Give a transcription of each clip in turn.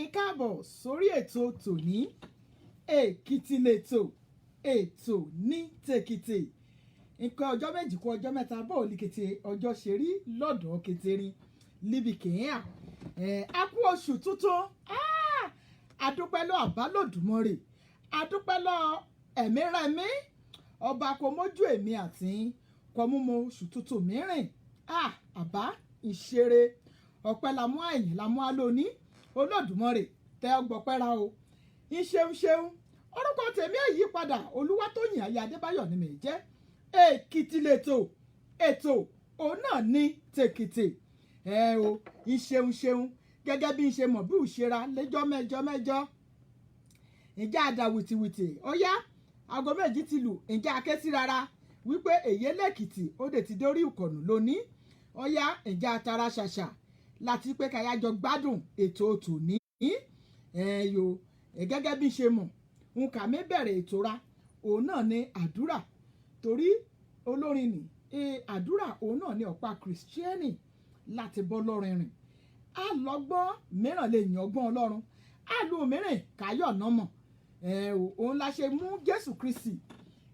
ẹ káàbọ̀ sórí ètò tòní Èkìtì lètò ètò ní tèkìtì nǹkan ọjọ́ méjì kú ọjọ́ mẹ́ta bóòlì kété ọjọ́ ṣe rí lọ́dọ̀ kéterin líbi kìíyà a kú oṣù tuntun adúpẹ́ lọ àbálòdùmọ̀rè adúpẹ́ lọ ẹ̀mí rẹ̀mí ọba kò mójú èmi àti kò mú mo oṣù tuntun mìíràn àbá ìṣeré ọpẹ́ la mú àyìn la mú alóní olódùmọ̀rè tẹ ọgbọ̀pẹ́ ra o ìṣeun orúkọ tèmi èyí padà Olúwatóyìn ayé Adébáyọ̀ ni mi jẹ́ Èkìtì lètò ètò òun náà ní tèkìtì o ìṣeun gẹ́gẹ́ bí n ṣe mọ̀ bí òṣèrà lẹ́jọ́ mẹ́jọ ìjà àdá wìtìwìtì ó yá aago méjì ti lù ìjà akẹ́sí rárá wípé èyí lẹ́kìtì ó dé ti dórí ìkọ̀nù lónìí ó yá ìjà tara ṣàṣà láti pé káyájọ gbádùn ètò tòní gẹ́gẹ́ bí n ṣe mọ̀ nǹkan mi bẹ̀rẹ̀ ètò ra òun náà ní àdúrà torí olórin ní àdúrà òun náà ní ọ̀pá kìrìsìtíẹ́nì láti bọ́ lọ́rin rìn á lọ́gbọ́n mìíràn lè yàn ọgbọ́n ọlọ́run á lu mìíràn káyọ̀ náà mọ̀ òun la ṣe mú Jésù Kristi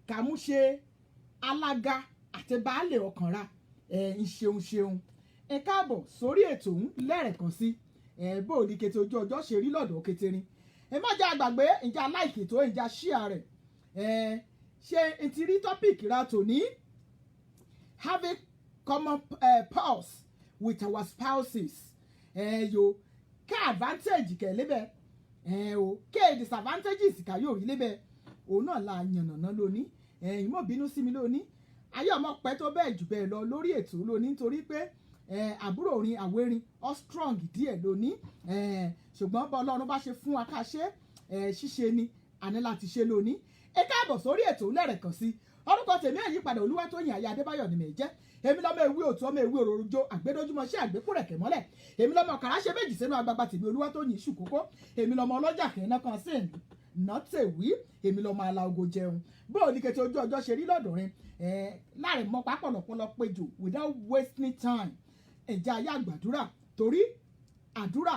ká mú ṣe alága àti baálé ọkàn ra ìṣeun ẹ káàbọ̀ sórí ètò òun lẹ́ẹ̀kan sí bóòlì kété ojú ọjọ́ ṣe rí lọ́dọ̀ kéterin ẹ má jẹ́ àgbàgbé ìjà láìkì tó ìjà ṣíà rẹ̀ ṣe ti rí tọ́pìkì ra tòní having common pulse with our spouses ká advantage kẹ̀ lébẹ̀ ká disadvantages kà yóò rí lébẹ̀ òun náà la yànnàná lónìí ìmọ̀ bínú sí mi lónìí ayé ọmọ pẹ́ tó bẹ́ẹ̀ jù bẹ́ẹ̀ lọ lórí ètò lónìí nítorí pé àbúrò orin àwérin all strong díẹ̀ lónìí ṣùgbọ́n bọ́ ọlọ́run bá ṣe fún wa ká ṣe ṣíṣe ni àní láti ṣe lónìí ẹ káàbọ̀ sórí ètò lẹ́rẹ̀kan sí orúkọ tèmi àyípadà Olúwatóyìn ayé Adébáyọ̀ ni mi jẹ́ èmi lọ́mọ ewé òtún ọmọ ewé òròjò àgbédójúmọ́ sí àgbékùrẹ̀kẹ̀ mọ́lẹ̀ èmi lọ́mọ ọ̀kàrà ṣe méjì sínú agbagba tèmi Olúwatóyìn ṣù kókó èmi lọ́mọ ọlọ́jà kẹ́ná kan sí nọ́tẹ̀wí èmi lọ́mọ aláogo jẹun bóò ní kété ojú ọjọ́ ṣe rí lọ́dọ̀rin láàrin mọ́ pápọ̀lọpọ̀lọ péjò without wasting time ẹ̀jẹ̀ ayé àgbàdúrà torí àdúrà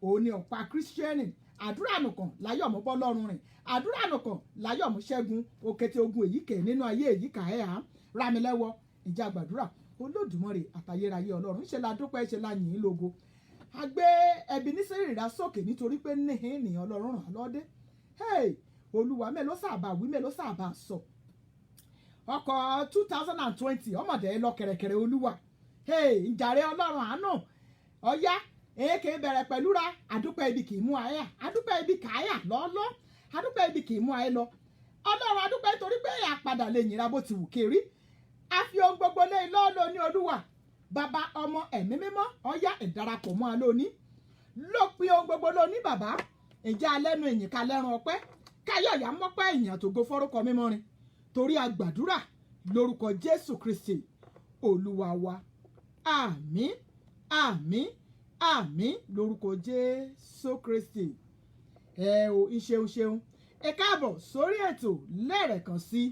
òun ni ọ̀pá kírísítẹ́nì àdúrà nìkan láyọ̀ mọ́ bọ́ lọ́rùn rìn àdúrà nìkan láyọ̀ mọ́ ṣẹ́gun òkété ogun èyíkẹ́ nínú ayé èyíkà ẹ̀ hàn rámilẹ́wọ́ ìjà àgbàdúrà Olódùmarè àtayérayé ọlọ́run ṣe la dúpẹ́ ṣe la yìn ín lógo àgbẹ̀ ẹbí nísìrì rà sókè nítorí pé níhìn ènìyàn ọlọ́run ràn lọ́dẹ olúwa mélòó sábà wí mélòó sábà sọ ọkọ̀ 2020 ọmọdé lọ kẹ̀rẹ̀kẹ̀rẹ̀ olúwa ìjàre ọlọ́run àánú ọ̀yá èké bẹ̀rẹ̀ pẹ̀lú ra àdúpẹ́ ibi kì í mú àyà àdúpẹ́ ibi kàáyà lọ́ọ́lọ́ àdúpẹ́ ibi kì í mú àyà lọ ọlọ́run àdúpẹ́ torí pé àpadà lè yìnra bó ti wù kiri a fi ohun gbogbo lé lọ́ọ́lọ́ ní olúwa bàbá ọmọ ẹ̀mí mímọ́ ọ̀yá ìdarapọ̀ mọ́ alóní lópin ohun gbogbo lóní bàbá ìjà alẹ́nu ìyìn ká lẹ́rùn ọpẹ́ káyọ̀ yá mọ́pẹ́ ìyìn àtògo fọ́rúkọ mímọ́ rin torí a gbàdúrà lórúkọ Jésù Kristi olúwa wa àmín àmín àmín lórúkọ Jésù Kristi ìṣeun ẹ káàbọ̀ sórí ètò lẹ́ẹ̀kan sí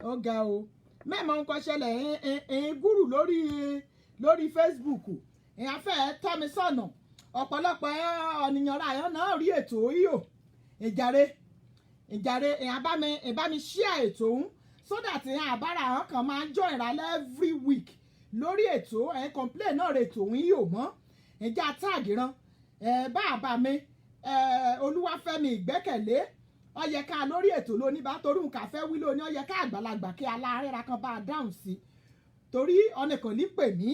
ó ga o mẹ́mọ̀ ń kọ́ṣẹ́lẹ̀ ẹ̀ẹ́n gúrù lórí Facebook ẹ̀yàn fẹ́ tọ́ mi sọ̀nà ọ̀pọ̀lọpọ̀ ọ̀nìyàn ra ẹ̀yàn náà rí ètò yìí ìjàre ẹ̀yàn bá mi ṣíà ètò òun so that ẹ̀yàn àbára àwọn kan máa ń join ìrànlẹ́ every week lórí ètò complain náà rè tòun yìí ò mọ́ ìjà táàgì ran bàbá mi Olúwafẹ́mi ìgbẹ́kẹ̀lé ó yẹ ká lórí ètò lóní bá torí nǹkan fẹ́ wí lóní ó yẹ ká àgbàlagbà kí aláàrẹ́ra kan bá a dáhùn sí torí ọ̀nìkan ní pè mí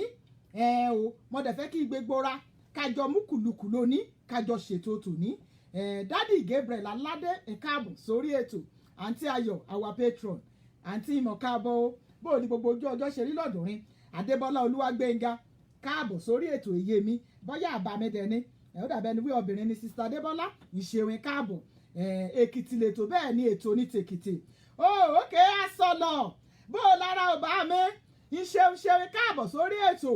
mo dẹ̀ fẹ́ kí gbogbo ra kájọ mú kùlùkù lóní kájọ ṣètò tòní dádì Gabriel aládé ìkáàbọ̀ sórí ètò àǹtí Ayọ̀ our patron àǹtí ìmọ̀ káàbọ̀ bóò ní gbogbo ojú ọjọ́ ṣe rí lọ́dọ̀rin Adébọ́lá Olúwagbénga káàbọ̀ sórí ètò èyí mi bọ́yá àbámẹ́dẹ ni ó dàbẹ́ ni wí obìnrin ni sista Adébọ́lá ìṣèwìn káàbọ̀ Èkìtì lètò bẹ́ẹ̀ ni ètò ní tèkìtì òkè àsọlọ̀ bó lára ọba mi ìṣèwìn káàbọ̀ sórí ètò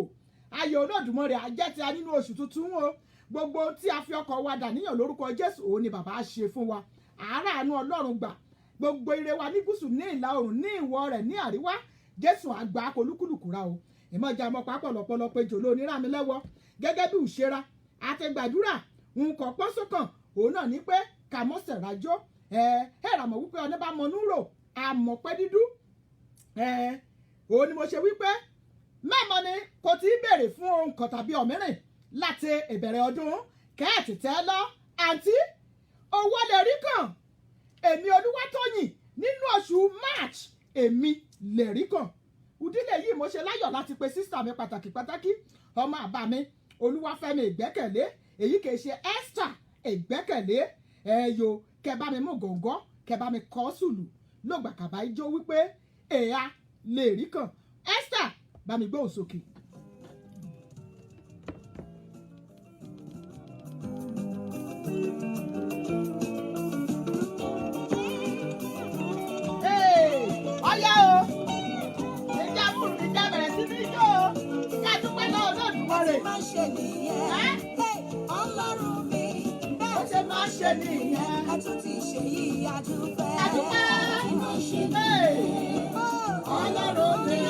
ayọ̀ Olódùmarè àjẹtì nínú oṣù tuntun o gbogbo tí a fi ọkọ̀ wa dàníyàn lórúkọ Jésù òun ni bàbá ṣe fún wa àánú Ọlọ́run gbà gbogbo ire wa ní gúúsù ní ìlà oòrùn ní ìwọ̀ rẹ̀ ní àríwá Jésù àgbà kolúkúlùkù ra o ìmọ̀jà mọ́ pápọ̀ lọ́pọ̀lọpọ̀ ejò lóní rámilẹ́wọ́ gẹ́gẹ́ bí ìṣera àti gbàdúrà nǹkan pọ́n sókàn òun náà ní pé ká mọ́ sẹ̀rájọ́ ràmọ̀ wípé ọ̀nà bá mọ núrò àmọ̀ pẹ́ dídú òun ni mo ṣe wípé mẹ́mọ́ ni kò tí ì béèrè fún ohun kan tàbí ọ̀mírìn láti ìbẹ̀rẹ̀ ọdún kẹ́ẹ̀tì tẹ́ lọ àǹtí owó lè rí kàn èmi Olúwatóyìn nínú oṣù March èmi lè rí kàn ìdílé yìí mo ṣe láyọ̀ láti pe sísà mi pàtàkì ọmọ àbá mi Olúwafẹ́mi Ìgbẹ́kẹ̀lé èyí kìí ṣe Esther Ìgbẹ́kẹ̀lé ẹ̀yọ kẹbá mi mú gọ̀ǹgọ́ kẹbá mi kọ́ sùlù lọ́gbà kàbá ijó wípé èèyà lè rí kàn Esther bá mi gbóhùn sókè. ọyá o ìjà múlù ìjà bẹ̀rẹ̀ sí ní ijó o ká dúpẹ́ lọ́wọ́ Olódùmarè. Ọlọ́run mi ó ṣe máa ń ṣe nìyẹn. ẹ tún ti ṣe yìí adúpẹ́. Adúpẹ́. Ọlọ́run mi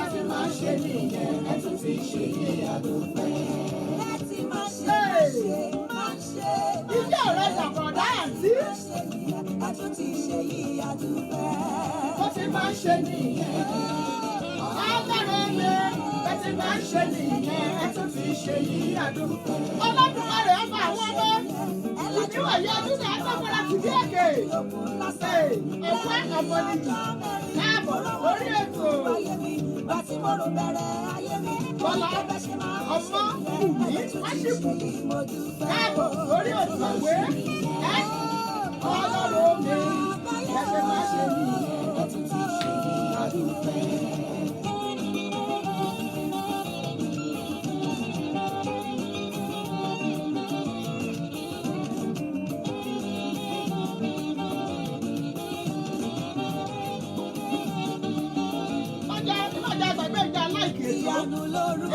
ẹ ti máa ń ṣe nìyẹn. Ẹ tún ti ṣe yìí adúpẹ́. ẹ ti máa ṣe. Ìjọ rẹ̀ dàbọ̀dá àǹtí. ẹ tún ti ṣe yìí adúpẹ́. Ó ti máa ń ṣe nìyẹn. Ọlọ́run mi ẹ ti máa ń ṣe nìyẹn. Ẹ tún ti ṣe yìí adúpẹ́. Olódùmarè ọba àwọn ọmọ. Ìdíwọ̀ yẹ ọdún náà gbọ́gbọ́ra ti bí èké. Ẹ̀fọ́ ọ̀bọ̀nì káàbọ̀ lórí ètò. Bọ́lá ọmọ Bùnmi Wáṣíkù káàbọ̀ lórí ètò ìwé. Ọlọ́run mi ẹsẹ̀ máa ṣe ní ẹtún ti ṣe àdúpẹ́.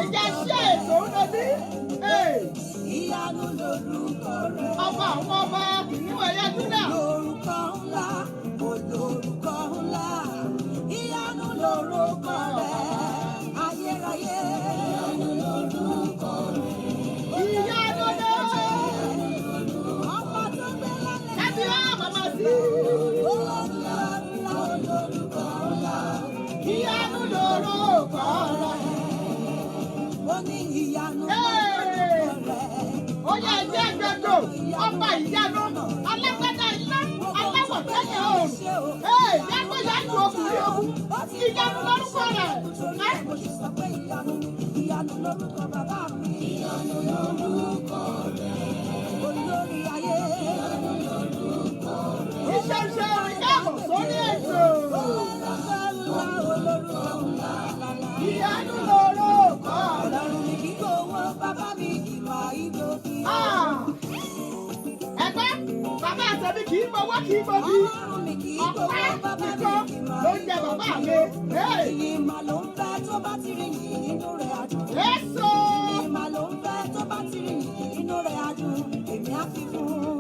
Ìjà ṣe ètò ń lọdí. Ìyanu lorúkọ rẹ̀. Ọba àwọn ọba kìnìún ẹ̀yẹ Júdà. Lorúkọ ńlá, olórúkọ ńlá. Ìyanu lorúkọ rẹ̀. Ayérayé. Ìyanu lorúkọ rẹ̀. Ìyanu lorúkọ. Ọba tó gbé lálẹ́. Ẹbí wa màmá sí. Olórúkọ ńlá, olórúkọ ńlá. Ìyanu lorúkọ rẹ̀. Ó ní ìyanu lorúkọ rẹ̀. Ó yẹ ẹjẹ́ gbẹdọ̀ ọba ìyanu alágbádá iná aláwọ̀ tẹ́lẹ̀ oòrùn. Yàgbọ́ yàgbọ́ ọkùnrin ogun ìyanu lórúkọ rẹ̀. Mo sì sọ pé ìyanu lórúkọ bàbá mi. Ìyanu lórúkọ rẹ̀. Olórí ayé. Ìyanu lórúkọ rẹ̀. Iṣẹ́ iṣẹ́ orin káàbọ̀ sórí ètò. Ìyanu lórúkọ rẹ̀. Ọlọ́run mi kí kò wọ́n bàbá mi kì máa ìgò bí. Ẹgbẹ́ bàbá àtẹ̀mí kì í gbowó kì í gbòbí. Ọlọ́run mi kì í kò Ọ̀pá wọ́n bàbá mi nìkan kì ló máa ń jẹ ìgò bàbá bí. mi. Ìyìn mà ló ń fẹ́ tó bá ti rí yìí inú rẹ̀ á dùn. Èso. Ìyìn mà ló ń fẹ́ tó bá ti rí yìí inú rẹ̀ á dùn. Èmi á fi fún un.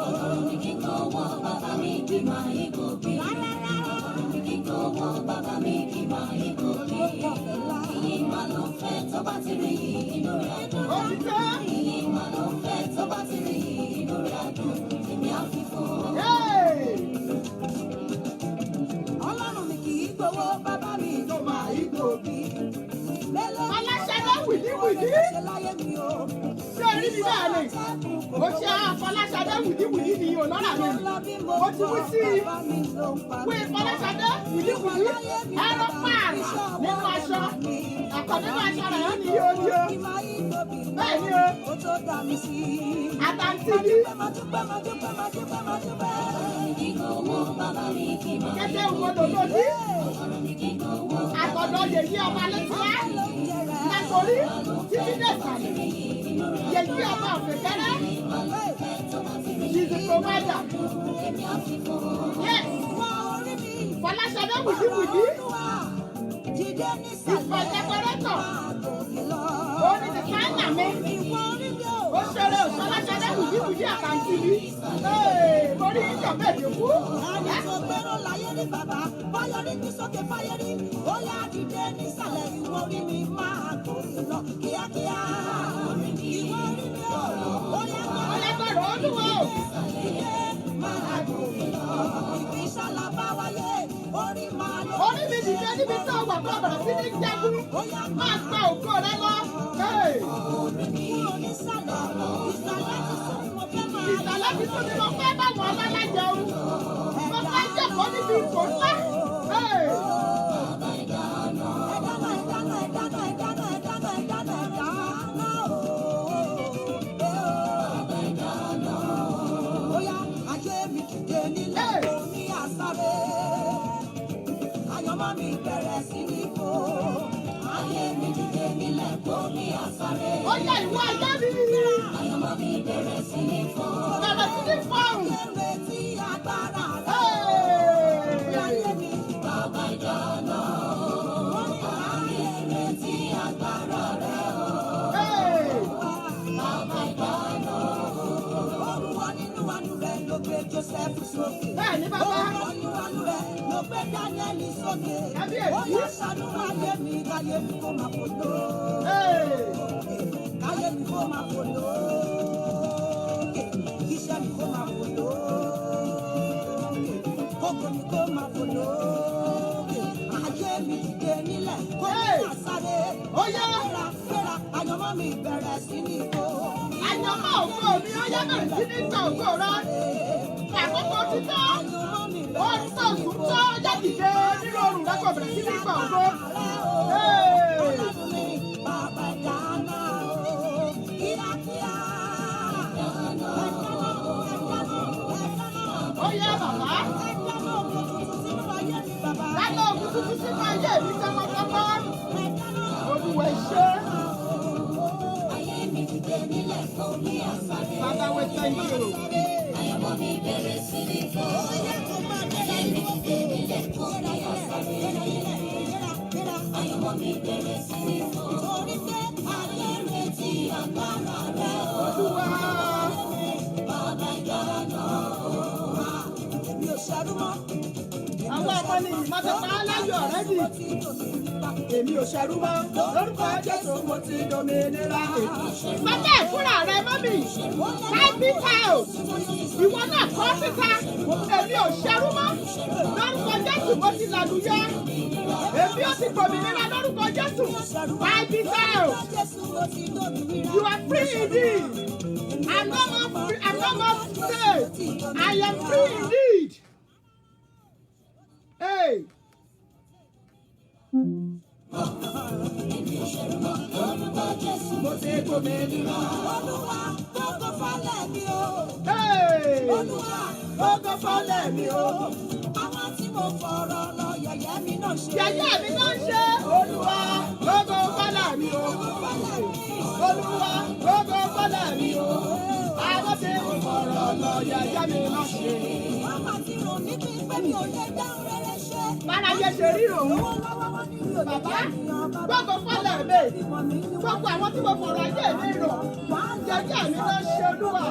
Ọlọ́run mi kì í kò wọ́n bàbá mi kì máa ìgò bí. Ọlọ́run mi kì í kò wọ́n bàbá mi kì máa ìgò bí. Ìyìn mà ló ń fẹ́ tó bá ti rí yìí inú rẹ̀ á dùn. Ìyìn mà ló ń fẹ́ tó bá ti rí yìí inú rẹ̀ á dùn. Èmi á fi fún un. Ọlọ́run mi kì í gbowó bàbá mi ló máa ń gbòbí. Fọláṣadé wìdíwìdí. Ṣé orí mi bẹ́ẹ̀ ni? Mo ṣe Fọláṣadé wìdíwìdí ni olóra mi. Mo ti wí sí i. Wí Fọláṣadé wìdíwìdí. Ẹran páàrì nínú aṣọ. Ọ̀pọ̀ nínú aṣọ rẹ̀ yẹn ni yóò ní o. Bẹ́ẹ̀ ni o. Àtàntì bí. Kẹ́tẹ́ òwòdò lòdì. Àtọ̀dọ̀ yèyí ọba létí wá. Látorí títí dé sàlẹ̀. Yèyí ọba òfèkẹ́rẹ́. She's a provider. Yes. Fọláṣadé wìdíwìdí. Ìfọ̀jẹ̀pẹ̀rẹ̀tọ̀. Orí ti káńtà mi. Ó ṣeré Fọláṣadé wìdíwìdí àkàǹtì mi. Orí ìjọ méje kú. fáyẹrí bàbá, fáyẹrí ní sókè fáyẹrí, ó yá dìde nísàlẹ̀ ìwọ orí mi máa gòkè lọ kíákíá. Ìwọ orí mi ó yá gbọ́dọ̀ Olúwa o. Dìde máa gòkè lọ, ìṣàlà bá wáyé, orí máa lọ. Orí mi dìde níbi tó wà kó bẹ̀rẹ̀ sí ní jagun, máa gba ògo rẹ lọ. Orí mi ò ní sàlẹ̀, ìsàlẹ̀ ti sún ni mo fẹ́ máa. Ìsàlẹ̀ ti sún ni mo fẹ́ bá wọn lọ́lá jẹun. Mo fẹ́ jẹ́kọ̀ọ́ níbi ìkó ńlá. Oya, ayé mi dìde nílẹ̀ kò ní àsáré. Ayọ̀mọ́ mi bẹ̀rẹ̀ sí ní fò. Ayé mi dìde nílẹ̀ kò ní àsáré. Oya, ìwọ ajá mi. Ayọ̀mọ́ mi bẹ̀rẹ̀ sí ní fò. Bẹ̀rẹ̀ sí ní fò. Ayé retí agbára rẹ̀. Ayé mi bàbá ìdáná. Ayé retí agbára rẹ̀. Bàbá ìdáná. Olúwa nínú àánú rẹ̀ ló gbé Joseph sókè. Bẹ́ẹ̀ni bàbá. Olúwa nínú àánú rẹ̀ ló gbé Daniel sókè. Ó yá ṣàánú ayé mi, káyé mi kó máa fò lọ. Káyé mi kó máa fò lọ. Iṣẹ́ mi kó máa fò lọ. Kókó mi kó máa fò lọ. Ayé mi dìde nílẹ̀ kó máa sáré. Ó yá gbéra, àyànmọ́ mi bẹ̀rẹ̀ sí ní fò. Àyànmọ́ ògo mi ó yá bẹ̀rẹ̀ sí ní gba ògo rẹ. Àkókò ti tọ́. Ó ń tọ̀ sùn tọ́ ọjọ́ dìde nínú oòrùn rẹ kò bẹ̀rẹ̀ sí ní gba ògo. Ọlọ́run mi bàbá dáná o, kíákíá. Ó yá bàbá. Dáná ògùn tuntun sínú ayé mi bàbá. Dáná ògùn tuntun sínú ayé mi tọmọtọmọ. Olúwa ṣe. Ayé mi dìde nílẹ̀ kò ní àsáré. Father, we thank you. Ayọ̀mọ́ mi bẹ̀rẹ̀ sí ní fò. Ayé mi dìde nílẹ̀ kò ní àsáré. Ayọ̀mọ́ mi bẹ̀rẹ̀ sí ní fò. Torí pé ayé retí agbára rẹ̀ o. Olúwa. Bàbá ìdáná o. Èmi ò ṣẹ́rú mọ́. Àwọn ọmọ ni ìmọ̀ tó pa á láyọ̀ rẹ̀ dì. Èmi ò ṣẹ́rú mọ́. Lórúkọ Jésù mo ti dòmìnira. Bàbá ìfúnra rẹ̀ mọ́mì. Kábítà o. Ìwọ náà kọ́ síta. Èmi ò ṣẹ́rú mọ́. Lórúkọ Jésù mo ti làlùyọ. Èmi ò ti gbòmìnira lórúkọ Jésù. Kábítà o. You are free indeed. I'm no more slave. I am free indeed. Hey. Mo ti gbòmìnira. Olúwa gbogbo fọlẹ̀ mi o. Olúwa gbogbo fọlẹ̀ mi o. Àwọn tí mo fọ̀rọ̀ lọ yẹ̀yẹ́ mi náà ṣe. Yẹ̀yẹ́ mi náà ṣe. Olúwa gbogbo fọlẹ̀ mi o. Olúwa gbogbo fọlẹ̀ mi o. Àwọn tí mo fọ̀rọ̀ lọ yẹ̀yẹ́ mi náà ṣe. Màmá ti rò mí pé mi ò lè dáhùn rere ṣe. Báráyé ṣe rí òun. Bàbá gbogbo fọlẹ̀ mi. Gbogbo àwọn tí mo fọ̀rọ̀ ayé mi rọ̀. Yẹ̀yẹ́ mi náà ṣe Olúwa.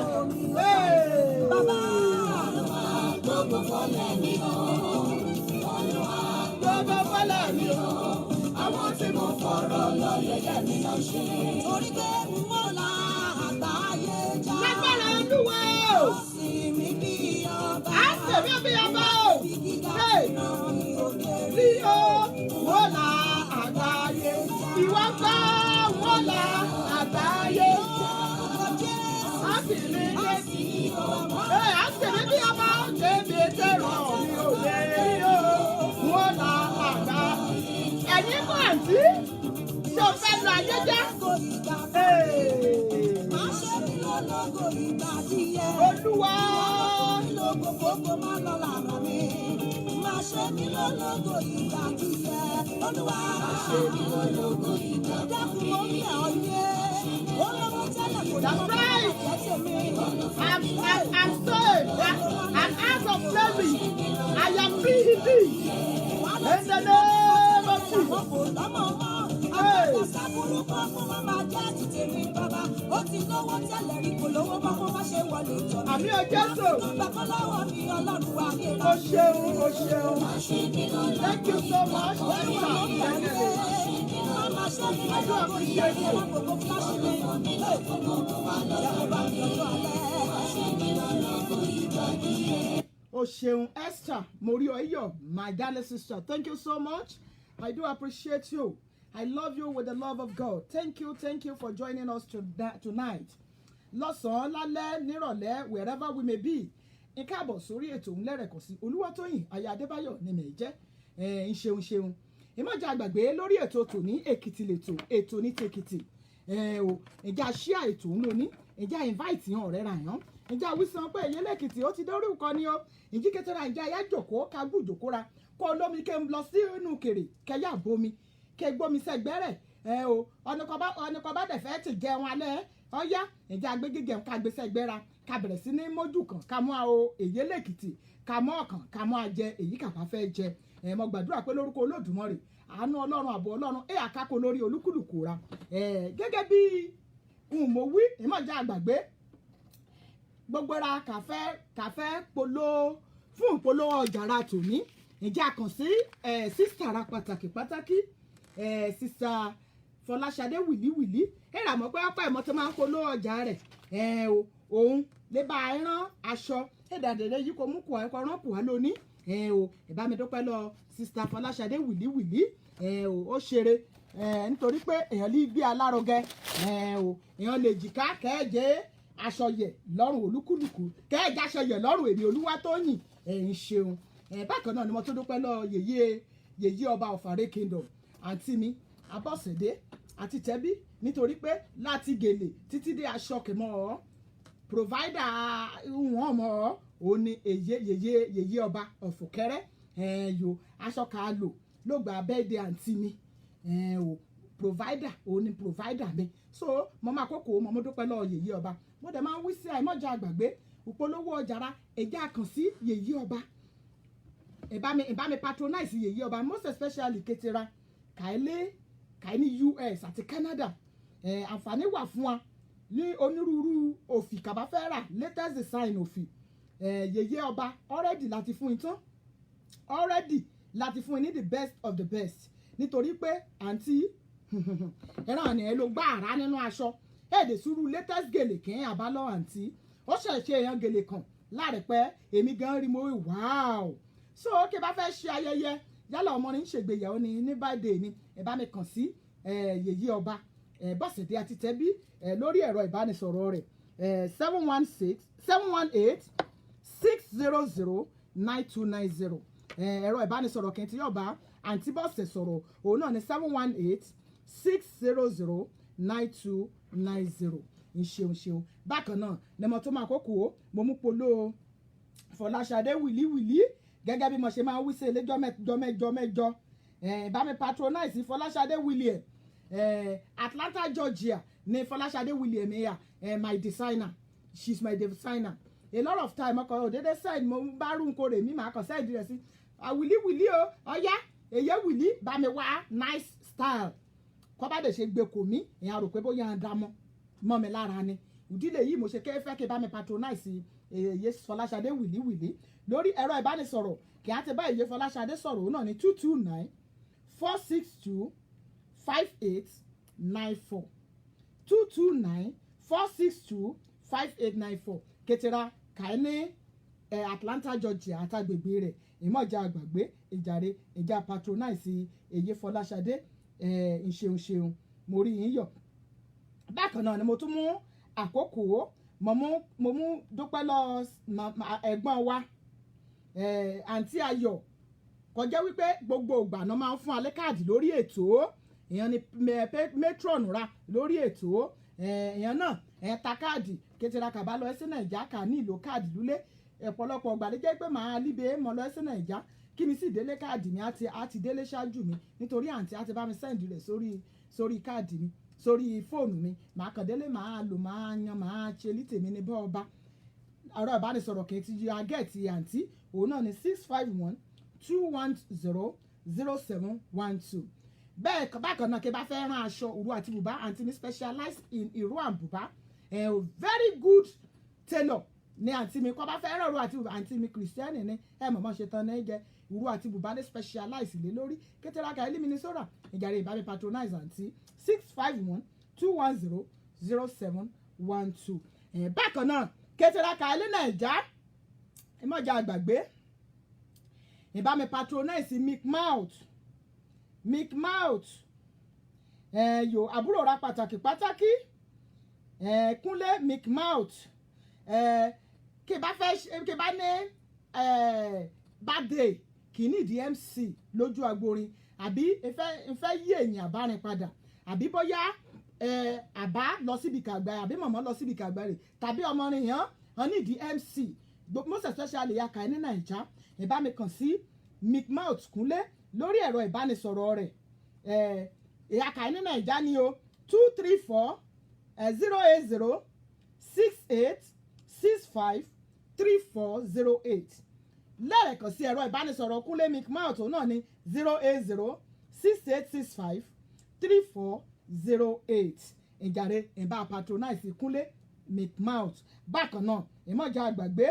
Bàbá gbogbo fọlẹ̀ mi o. Gbogbo fọlẹ̀ mi o. Àwọn tí mo fọ̀rọ̀ lọ yẹ̀yẹ́ mi náà ṣe. Torí pé mo la àgbáyé já. Lágbára Olúwa o. Sì mí bí ọba. Á tèmi bí ọba o. Rí o, mo la àgbáyé. Ìwọ gbọ́, mo la àgbáyé. Á sì mí bí ọba. Á tèmi bí ọba. Tèmi tẹ̀rọ mi ò lè rí o. Mo la àgbáyé. Ẹ̀yin mọ̀ àǹtí, ṣé o fẹ́ lọ ayé jẹ́? Olúwa. Gbogbo máa lọ lára mi. Máa ṣe mí lólógo ìgbà díẹ̀. Olúwa. Máa ṣe mí lólógo ìgbà díẹ̀. Dákun mo rí ẹ̀ ọyẹ́. Olówó tẹ́lẹ̀ kò dáná bá ẹ̀jẹ̀ mi. I'm saved. I'm out of slavery. I am free indeed. In the name of Jesus. Sábúrú kan fún wọn máa jẹ́ àtìtì mi bàbá. Ó ti lówó tẹ́lẹ̀ rí kò lówó mọ́ kó má àmì o Jésù o ṣeun o ṣeun thank you so much I do appreciate you. O ṣeun Esther Morioyo, my darling sister, thank you so much. I do appreciate you. I love you with the love of God. Thank you for joining us tonight. Lọ́sàn-án, lálẹ́, nírọ̀lẹ́, wherever we may be. Ẹ káàbọ̀ sórí ètò ńlẹ́rẹ̀kọ̀ sí Olúwatóyìn Aya Adébáyọ̀ ni mi jẹ́. Ń ṣeun. Ìmọ̀jà àgbàgbé lórí ètò tòní Èkìtì lètò, ètò ní tèkìtì. Ìjà ṣíà ètò ń lóní, ìjà invite yan ọ̀rẹ́ ra yàn. Ìjà wísan pé èyí lẹ́kìtì ó ti dórí nǹkan ni ó. Ìjí kẹtẹ́ra ìjà ayá jòkó kágbù jòkóra. Kó olómi kẹ́ ń lọ sí inú kèrè kẹ́yà bomi. Kẹ́ gbómi sẹ́gbẹ́rẹ̀. Ọ̀nìkan bá dẹ̀ fẹ́ ti jẹun alẹ́. Ọ̀yá ìjà agbégígẹ̀ ká gbèsè gbéra ká bẹ̀rẹ̀ sí ní mójú kan ká mú àwọ èyí lẹ́kìtì ká mú ọ̀kan ká mú àjẹ èyí kàbá fẹ́ jẹ mo gbàdúrà pé lórúkọ Olódùmarè àánú Ọlọ́run àbọ̀ Ọlọ́run àkákò lórí olúkúlùkù ra gẹ́gẹ́ bí mo wí ìmọ̀já àgbàgbé gbogbo ra kàfẹ́ polo fún ìpolówó ọjà ra tòní ìjà kàn sí sísítà ra pàtàkì sísítà Fọláṣadé wìlíwìlí ẹ̀rà mọ̀ pé ọ̀pọ̀ ẹ̀mọ́ tó máa ń polówó ọjà rẹ̀ òun lè bá rán aṣọ ẹ̀dàdẹ̀dẹ̀ yìí kò mú kù ẹ̀kọ́ rán kù wá lóní ìbá mi dúpẹ́ lọ sista Fọláṣadé wìlíwìlí ó ṣeré nítorí pé èèyàn lè gbé alárugẹ èèyàn lè jìká kẹ́ẹ̀jẹ́ aṣọ yẹ̀ lọ́rùn olúkúlùkù kẹ́ẹ̀jẹ́ aṣọ yẹ̀ lọ́rùn èmi Olúwatóyìn ń ṣeun bákan náà ni mo tó dúpẹ́ lọ yèyé ọba ọ̀fàrẹ́ kingdom àǹtí mi Abọ́sẹ̀dé àti tẹ́bí nítorí pé láti gèlè títí dé aṣọ kẹmọ́ ọ́ provider wọn mọ́ ọ́ òun ni yèyé ọba ọ̀fọ̀kẹ́rẹ́ yo aṣọ ká lò ló gba abẹ́ẹ̀dẹ̀ àǹtí mi provider òun ni provider mi so mo máa kókò mo dúpẹ́ lọ́wọ́ yèyé ọba mo dẹ̀ máa ń wí sí àìmọ́jà àgbàgbé ìpolówó ọjàrá ẹ̀jẹ̀ àkàn sí yèyé ọba ìbá mi patronize yèyé ọba most especially Kétera kàí ní US àti Canada àǹfààní wà fún wa ní onírúurú òfì kàbá fẹ́ rà latest design òfì yèyé ọba already láti fún ìtàn already láti fún ní the best of the best nítorí pé àǹtí ẹ̀rọ àná ẹ̀ ló gbá àrá nínú aṣọ èdè sùúrù latest gèlè kẹ́hìn àbálọ́ àǹtí ó ṣẹ̀ṣẹ̀ èèyàn gèlè kan láàrẹ̀ pé èmi gan rí mo rí wow so kí bá fẹ́ ṣe ayẹyẹ yálà ọmọ ní ṣègbéyàwó ní birthday ni ẹ bá mi kàn sí yèyé ọba Bọ́sẹ̀dé àti tẹ́bí lórí ẹ̀rọ ìbánisọ̀rọ̀ rẹ̀ 716-600-9290 ẹ̀rọ ìbánisọ̀rọ̀ kẹ́ntì yọ̀bá àǹtí Bọ́sẹ̀ sọ̀rọ̀ òun náà ní 718-600-9290 ìṣeun bákan náà ni mo tó máa kókò mo mú polo Fọláṣadé wìlíwìlí gẹ́gẹ́ bí mo ṣe máa wí sí ẹlẹ́jọ́ mẹ́jọ bá mi patronize Fọláṣadé William Atlanta Georgia ní Fọláṣadé William my designer she's my designer a lot of time ọkọ òdédé send mo bá rú nǹkan rẹ̀ mi máa kàn send rẹ̀ sí wìlíwìlí o ọ̀yá èyẹ wìlí bá mi wá nice style kọ́ bá dẹ̀ ṣe gbé kò mí ìyẹn rò pé bóyá ń dá mọ́ mi lára ni ìdílé yìí mo ṣe fẹ́ kí bá mi patronize èyẹ Fọláṣadé wìlíwìlí lórí ẹ̀rọ ìbánisọ̀rọ̀ kí á ti bá èyẹ Fọláṣadé sọ̀rọ̀ òun náà ní 229-462-5894 229-462-5894 Kétera kàí Atlanta Georgia àtàgbègbè rẹ̀ ìmọ̀jà àgbàgbé ìjà patronize èyí Fọláṣadé ìṣeun mo rí yín yọ̀ bákan náà ni mo tún mú àkókò mo mú dúpẹ́ lọ ẹ̀gbọ́n wa àǹtí Ayọ̀ kọjá wípé gbogbo ìgbà náà máa ń fún alẹ́ káàdì lórí ètò èèyàn ni matron ra lórí ètò èèyàn náà ta káàdì Kétera kàbá lọ sí Nàìjà kà ní ìlò káàdì lulẹ̀ ọ̀pọ̀lọpọ̀ ọgbà lè jẹ́ pé màá líbe mọ́ lọ sí Nàìjà kí mi sì délé káàdì mi àti délé ṣáájú mi nítorí àǹtí àti bá mi sẹ́ǹdì rẹ̀ sórí káàdì mi sórí fóònù mi màá kàn délé màá lò màá yan màá ṣe ní tèmi ní bọ́ ọba ọ̀rọ̀ ìbánisọ̀rọ̀ kì í ti yọ agẹ́ẹ̀tì àǹtí òun náà ní 651-210-0712 bẹ́ẹ̀ bákan náà kí bá fẹ́ rán aṣọ òru àti bùbá àǹtí mi specialize in ìró and bùbá very good tailor ní àǹtí mi kọ́ bá fẹ́ rọ̀rùn àti àǹtí mi kìrìsìtẹ́nì ni ẹ mọ̀mọ́ ṣe tán ní jẹ ìró àti bùbá ní specialize lé lórí Kétéraka ilé Minnesota ìjàre ìbámi patronize àǹtí 651-210-0712 bákan náà Kétéraka ilé Nàìjà ìmọ̀jà àgbàgbé ìbámi patronize Mick Mouth yo àbúrò ra pàtàkì Kúnlé Mick Mouth kí bá ní birthday kì í nídìí MC lójú agbórin àbí ìfẹ́ yí èèyàn àbárin padà àbí bóyá àbá lọ síbi kàgbà àbí mọ̀mọ́ lọ síbi kàgbà rẹ̀ tàbí ọmọrin yẹn hàn nídìí MC most especially yàkà ní Nàìjà ìbámi kàn sí Mick Mouth Kúnlé lórí ẹ̀rọ ìbánisọ̀rọ̀ rẹ̀ ìyàkà ní Nàìjà ni o 234-080-68-65-3408 lẹ́ẹ̀kan sí ẹ̀rọ ìbánisọ̀rọ̀ Kúnlé Mick Mouth náà ní 080-68-65-3408 ìjàre ìbá patronize Kúnlé Mick Mouth bákan náà ìmọ̀jà àgbàgbé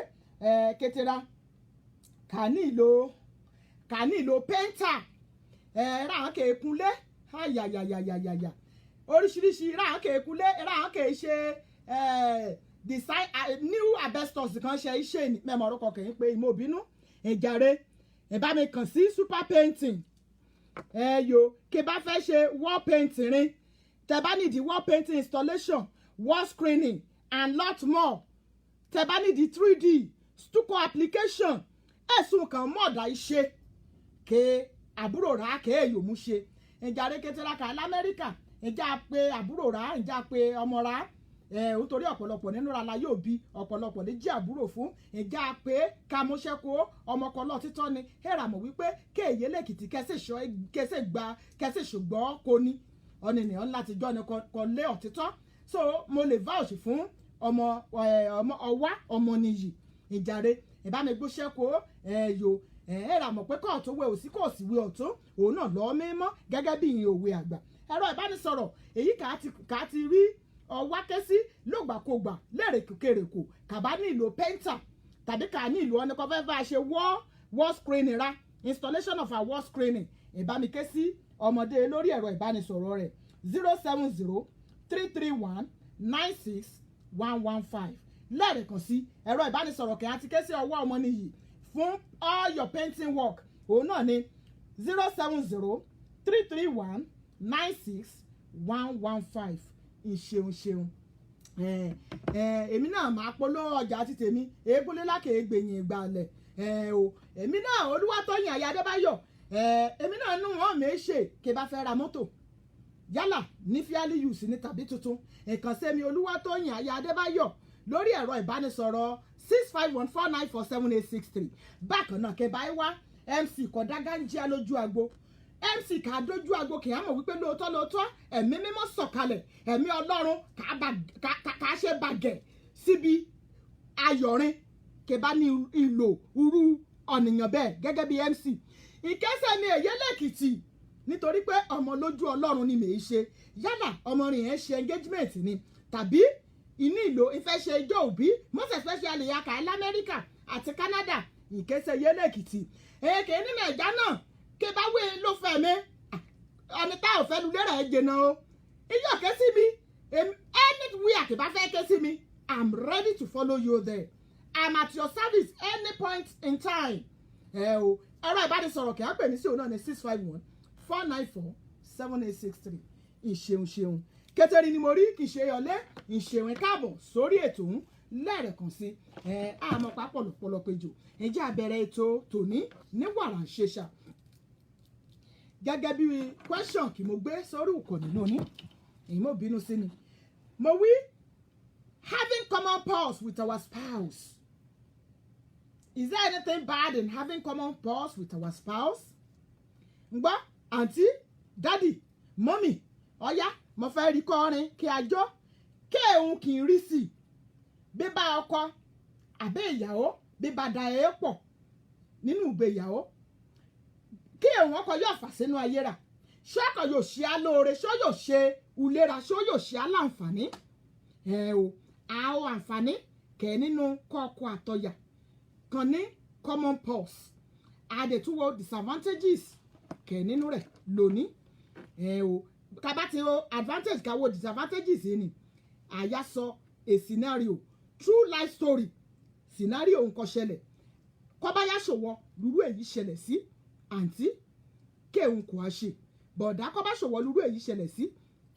Kétéraka kà nílò pẹ́ńtà ráàkè Kúnlé ayayayayaya oríṣiríṣi ráàkè Kúnlé ráàkè ṣe design new asbestos kan ṣe iṣẹ́ ní mẹ́mọ̀ orúkọ kẹ́yìn pé ìmọ̀ òbínú ìjàre ìbá mi kàn sí super painting yo kí bá fẹ́ ṣe wall painting rin tẹ́ bá nídìí wall painting installation wall screening and lot more tẹ́ bá nídìí 3D stucco application ẹ̀sùn kan mọ̀ọ́dà iṣẹ́ ké àbúrò rà ké èyòmú ṣe ìjàre Kétéraka l'Amẹ́ríkà ìjà pé àbúrò rà ìjà pé ọmọ rà nítorí ọ̀pọ̀lọpọ̀ nínú ra la yóò bí ọ̀pọ̀lọpọ̀ lè jí àbúrò fún ìjà pé kàmúṣẹ́kù ọmọkọlọ́ títọ́ ni ẹ̀rà mọ̀ wípé kéèyé lèkìtì kẹsẹ̀ ṣùgbọ́n kò ní ọ̀nìyàn láti jọ́ ni kò lé ọ̀títọ́ so mo lè vouch fún ọmọ ọmọ nìyí ìjàre ìbámigbóṣẹ́kù yo ẹ̀rà mọ̀ pé kóòtù wẹ̀ òsì kò sí wẹ̀ ọ̀tún òun náà lọ́ọ́ mímọ́ gẹ́gẹ́ bí ìyẹn òwe àgbà ẹ̀rọ ìbánisọ̀rọ̀ èyí kà á ti rí ọwá kẹ́sí lògbàkògbà lẹ́rẹ̀kẹ̀rẹ̀kọ̀ kàbá nílò pẹ́ńtà tàbí kà ní ìlú ọ̀nìkan fẹ́ bá a ṣe wall screening ra installation of our wall screening ìbámikẹ́sí ọmọdé lórí ẹ̀rọ ìbánisọ̀rọ̀ rẹ̀ 070-331-96115 lẹ́ẹ̀kan sí ẹ̀rọ ìbánisọ̀rọ̀ kẹ́ àti kẹ́sí ọwọ́ ọmọ nìyí fún all your painting work òun náà ni 070-331-96115 ìṣeun èmi náà máa polówó ọjà àti tèmi èébúlé lákè gbẹ̀yìn ìgbàlẹ̀ o èmi náà Olúwatóyìn Aya Adébáyọ̀ èmi náà nù wọ́n méṣe kí bá fẹ́ ra mọ́tò yálà ní fíálì use ní tàbí tuntun nǹkan sẹ́mi Olúwatóyìn Aya Adébáyọ̀ lórí ẹ̀rọ ìbánisọ̀rọ̀ 651494783 bákan náà kẹbà wá MC kọ̀dágá ń jẹ́ lójú agbo MC kà á dójú agbo kì í mọ̀ wípé lóòótọ́ ẹ̀mí mímọ́ sọ̀kalẹ̀ ẹ̀mí Ọlọ́run kà á ṣe bàgẹ̀ síbi ayọ̀rin kẹbà ní ìlò urú ọ̀nìyàn bẹ́ẹ̀ gẹ́gẹ́ bí MC ìkẹsẹ̀ ni èyí lẹ́kìtì nítorí pé ọmọ lójú Ọlọ́run ni mèé ṣe yálà ọmọrin yẹn ṣe engagement ni tàbí ìní ìlò ìfẹ́ ṣe ijó òbí most especially yàkà l'Amẹ́ríkà àti Canada ìkẹsẹ̀ yẹn lẹ́kìtì èké ní Nàìjà náà ké bá wé ló fẹ́ mi ọ̀nì tá ò fẹ́ lu lérè ẹ̀ jẹ̀nà o iyọ̀ ké sí mi anywhere kì bá fẹ́ ké sí mi I'm ready to follow you there I'm at your service any point in time o ẹ̀rọ ìbánisọ̀rọ̀ kì á pè ní sí òun náà ní 651-494-7863 ìṣeun Kétérì ni mo rí kì í ṣe ọlé ìṣèwìn káàbọ̀ sórí ètò ń lẹ́ẹ̀kan sí àmọ́ pápọ̀lọpọ̀lọ péjọ ẹjẹ́ àbẹ̀rẹ̀ ètò tòní ní wàrà ṣẹṣà gẹ́gẹ́ bí question kí mo gbé sórí ìkànnì lónìí èyí mo bínú sí ni mo wí having common pulse with our spouse is there anything bad in having common pulse with our spouse ngbọ́ àǹtí dádì mọ́mì ọ̀yá mo fẹ́ rí kọrin kí a jó kí òun kì í rí sí bíbá ọkọ àbẹ́ ìyàwó bíbá da ẹ̀ pọ̀ nínú ìgbéyàwó kí òun ọkọ yóò fà sínú ayé rà ṣé ọkọ yóò ṣe á lóore ṣé yóò ṣe ìlera ṣé yóò ṣe á láǹfààní o àwọn àǹfààní kẹ̀ nínú kọ́kọ́ àtọ̀yà kan ní common pulse àdètúwò disadvantages kẹ̀ nínú rẹ̀ lónìí o kaba ti o advantage ká wo disadvantages yìí ni àyà sọ a scenario true life story scenario nǹkan ṣẹlẹ̀ kọ́báyá ṣòwò lúrú èyí ṣẹlẹ̀ sí àǹtí kéhùn kò á ṣe bọ̀dá kọ́bá ṣòwò lúrú èyí ṣẹlẹ̀ sí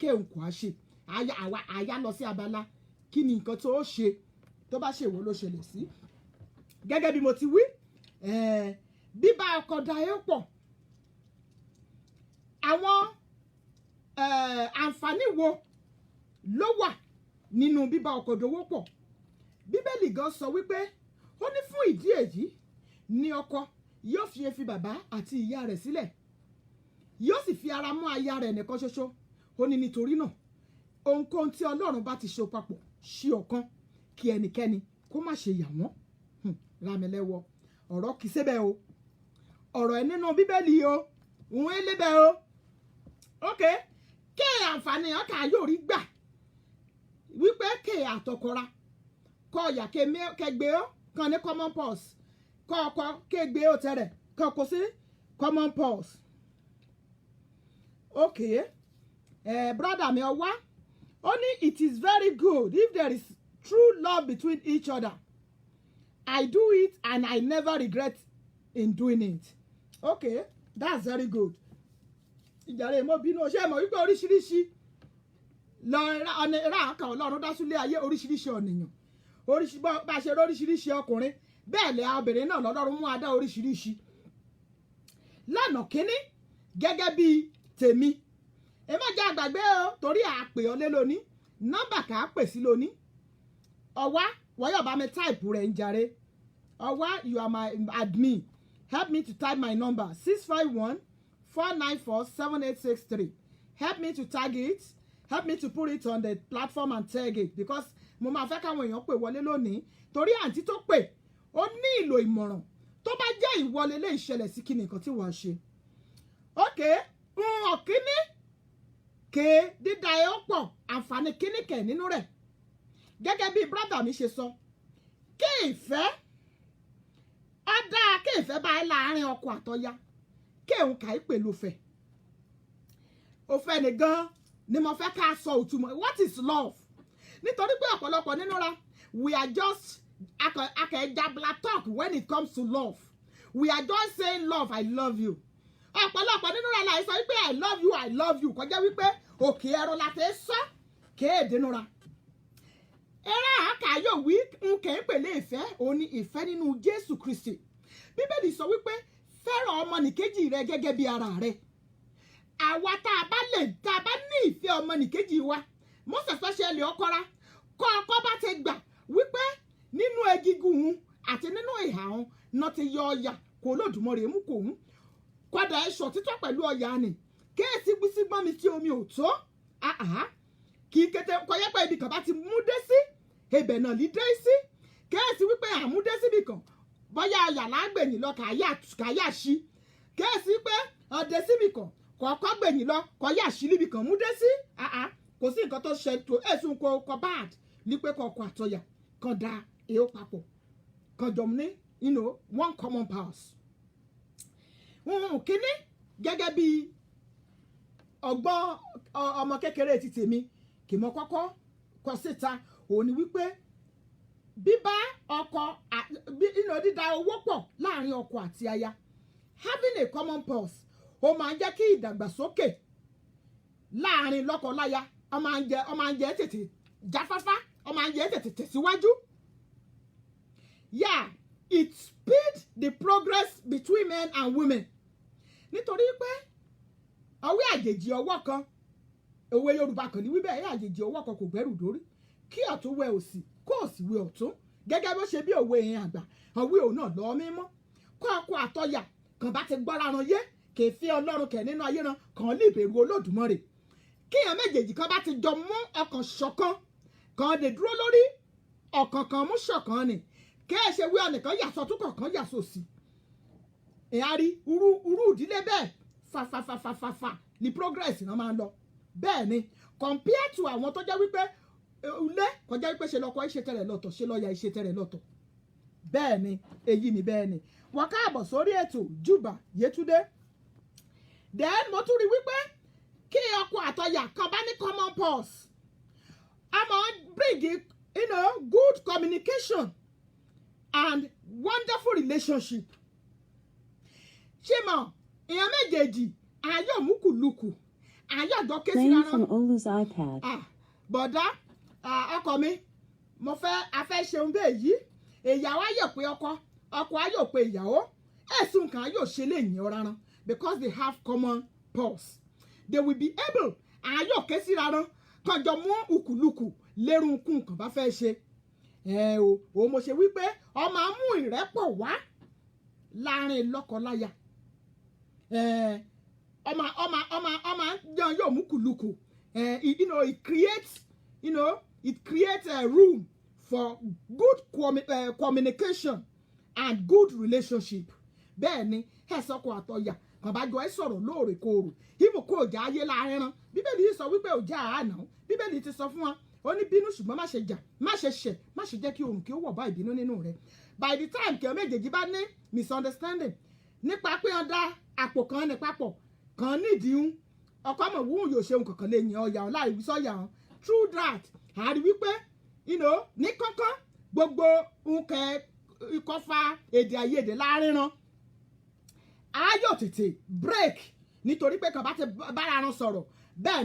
kéhùn kò á ṣe àyà lọ sí abala kí ni nǹkan tó ṣe tó bá ṣèwọ ló ṣẹlẹ̀ sí gẹ́gẹ́ bí mo ti wí bíbá ọkọ dayé pọ̀ àwọn àǹfààní wo ló wà nínú bíbá ọkọ dowó pọ̀ bíbélì gan sọ wípé ó ní fún ìdí èyí ni ọkọ yóò fi bàbá àti ìyá rẹ̀ sílẹ̀ yóò sì fi ara mọ́ aya rẹ̀ nìkan ṣoṣo ó ní nítorí náà ohunkóhun tí Ọlọ́run bá ti so papọ̀ sí ọ̀kan kí ẹnikẹ́ni kó má ṣe yà wọ́n rámẹlẹ́wọ̀ ọ̀rọ̀ kìí ṣébẹ̀ o ọ̀rọ̀ ẹ̀ nínú bíbélì o òun ẹ̀ lébẹ̀ o ok ké àǹfààní ọkà yóò rí gbà wípé ké àtọkọra kọ ọyà kẹgbẹ ó kan ní common pulse kọ ọkọ kẹgbẹ ó tẹrẹ kọ kò sí common pulse ok brother mi ọwá ó ní it is very good if there is true love between each other I do it and I never regret in doing it okay that's very good ìjàre mo bínú ṣé mọ̀ wípé oríṣiríṣi lọ ra kan Ọlọ́run dá sílé ayé oríṣiríṣi ọ̀nìyàn bá ṣe oríṣiríṣi ọkùnrin bẹ́ẹ̀ lẹ́ obìnrin náà lọ́lọ́run mú adá oríṣiríṣi lọ́nà kínní gẹ́gẹ́ bí tèmi ẹ má jẹ́ àgbàgbé o torí àpè ọlé lóní nọ́mbà kà á pè sí lóní ọwá wọ́yọ̀ bá mi táìpù rẹ̀ ń jàre ọwá you are my admin help me to type my number 651-494-7863 help me to tag it help me to put it on the platform and tag it because mo máa fẹ́ káwọn èèyàn pè wọlé lónìí torí àǹtí tó pè ó ní ìlò ìmọ̀ràn tó bá jẹ́ ìwọlé lè ṣẹlẹ̀ sí kí ni nǹkan tí wàá ṣe ok ọ̀kíní ké dídá ẹ ó pọ̀ àǹfààní kíní kẹ̀ nínú rẹ̀ gẹ́gẹ́ bí brother mi ṣe sọ kí ìfẹ́ ọ̀dà kí ìfẹ́ bá ẹ láàárín ọkọ àtọ̀yà kí òun kà í pẹ̀lú òfẹ́ òfẹ́ nìgan ni mo fẹ́ ká sọ òtúmọ̀ what is love nítorí pé ọ̀pọ̀lọpọ̀ nínú ra we are just akẹ́jàbla talk when it comes to love we are just saying love I love you ọ̀pọ̀lọpọ̀ nínú ra láì sọ wípé I love you kọjá wípé òkè ẹ̀rọ la tẹ́ sọ kéèdè nínú ra ẹ̀rọ àkàyò wí nkẹ́ ń pèlè ìfẹ́ òun ni ìfẹ́ nínú Jésù Kristi Bíbélì sọ wípé fẹ́ràn ọmọnìkejì rẹ gẹ́gẹ́ bí ara rẹ àwa tá a bá ní ìfẹ́ ọmọnìkejì wa most especially ọkọra kọ́ ọkọ bá ti gbà wípé nínú egungun òun àti nínú ìhà òun náà ti yọ ọyà kó Olódùmarè mú kò ń kọ́dà ẹ̀ṣọ́ títọ́ pẹ̀lú ọyà ni kéèsì gbísígbọ́n mi tí omi ò tó kì í kété kọyẹ́ pé ibì kan bá ti mú dé sí ebẹ̀ náà lè dé sí kéèsì wípé àmúdé síbì kan bọ́yá ọyà lágbèyìn lọ kàyà sí kéèsì pé ọdẹ síbì kan kọ̀ọ̀kọ́ gbèyìn lọ kọ̀yà sí níbì kan mú dé sí kò sí nǹkan tó ṣe tó ẹ̀sùn kọ bad ní pé kọ̀ọ̀kọ́ àtọ̀yà kan da èó papọ̀ kan jọ ní one common pulse. Kíní gẹ́gẹ́ bí ọgbọ́n ọmọ kékeré ti tèmi kì mọ́ kọ́kọ́ kọ síta òun ni wípé bíbá ọkọ dídá owó pọ̀ láàrin ọkọ àti aya having a common pulse ó máa ń jẹ́ kí ìdàgbàsókè láàrin lọ́kọ-láya ó máa ń jẹ́ tètè jáfáfá ó máa ń jẹ́ tètè tẹ̀síwájú. Yeah, it speed the progress between men and women. Nítorí pé ọwọ́ àjèjì ọwọ́ kan òwe Yorùbá kan ní wíbẹ̀ ẹ̀ àjèjì ọwọ́ kan kò gbẹ́rù dórí kí ọ̀tún wẹ òsì kó òsì wẹ ọ̀tún gẹ́gẹ́ bó ṣe bí òwe yẹn àgbà òwe òun náà lọ́ọ́ mímọ́ kọ́ ọkọ àtọ̀yà kan bá ti gbọ́ra ran yé kè fi Ọlọ́run kẹ̀ nínú ayé ran kàn lè bẹ̀rù Olódùmarè kíyàn méjèèjì kan bá ti jọ mú ọkàn ṣọ̀kan kan lè dúró lórí ọ̀kàn kan mú ṣọ̀kan ni kẹ́ ẹ ṣe wí ọ̀nìkan yàsọ̀ tún kọ̀ọ̀kan yàsọ̀ sí ẹ̀yà rí urú ìdílé bẹ́ẹ̀ fa ni progress náà máa ń lọ bẹ́ẹ̀ ni compare to àwọn tó jẹ́ wípé ilé kọjá wípé ṣe lọ́kọ ṣe tẹ̀rẹ̀ lọ́tọ̀ ṣe lọ́ọ̀yà ṣe tẹ̀rẹ̀ lọ́tọ̀ bẹ́ẹ̀ ni èyí ni bẹ́ẹ̀ ni wọ́n káàbọ̀ sórí ètò Júbà Yétúndé then mo tún rí wípé kí ọkọ àtọyà kan bá ní common purse a máa bring good communication and wonderful relationship ṣé mọ̀ èèyàn méjèèjì ayọ̀ múkùlùkù ayọ̀ àjọ ké sí Playing rárá from Olu's iPad. bọ̀dá ọkọ mi mo fẹ́ afẹ́ ṣeun bẹ́ẹ̀ yìí ìyàwó ayọ̀ pé ọkọ ayọ̀ pé ìyàwó ẹ̀sùn kan ayọ̀ ṣe lè yìn ọ́ rárá because they have common purse they will be able ayọ̀ ké sí rárá kànjọ mú ukùlùkù lérúnkún kan bá fẹ́ ṣe o mo ṣe wípé ọmọ amú ìrẹ́pọ̀ wá láàrin lọ́kọláya ọmọ yan yóò mú kùlùkù it creates a room for good communication and good relationship bẹ́ẹ̀ ni ẹ̀sọ́kọ àtọ̀yà kàn bá jọ ẹ sọ̀rọ̀ lóòrèkóòrè ibò kó ọjà ayé láàrin rán bíbélì yìí sọ wípé ọjà àná bíbélì ti sọ fún wa ó ní bínú ṣùgbọ́n má ṣe jà má ṣe ṣẹ̀ má ṣe jẹ́ kí oòrùn kí ó wọ̀ bá ìbínú nínú rẹ̀ by the time kí ọ méjèèjì bá ní misunderstanding nípa pé wọ́n dá àpò kan ní papọ̀ kan nídìí ọkọ mọ̀ wúhùn yóò ṣeun kankan lè yàn ọ̀yà láì wí sọ́yà hàn through that àrí wípé ní kankan gbogbo nǹkan ìkọfà èdè àìyedè láàrin rán ayọ̀ tètè break nítorí pé kàn bá ti bára ran sọ̀rọ̀ bẹ́ẹ̀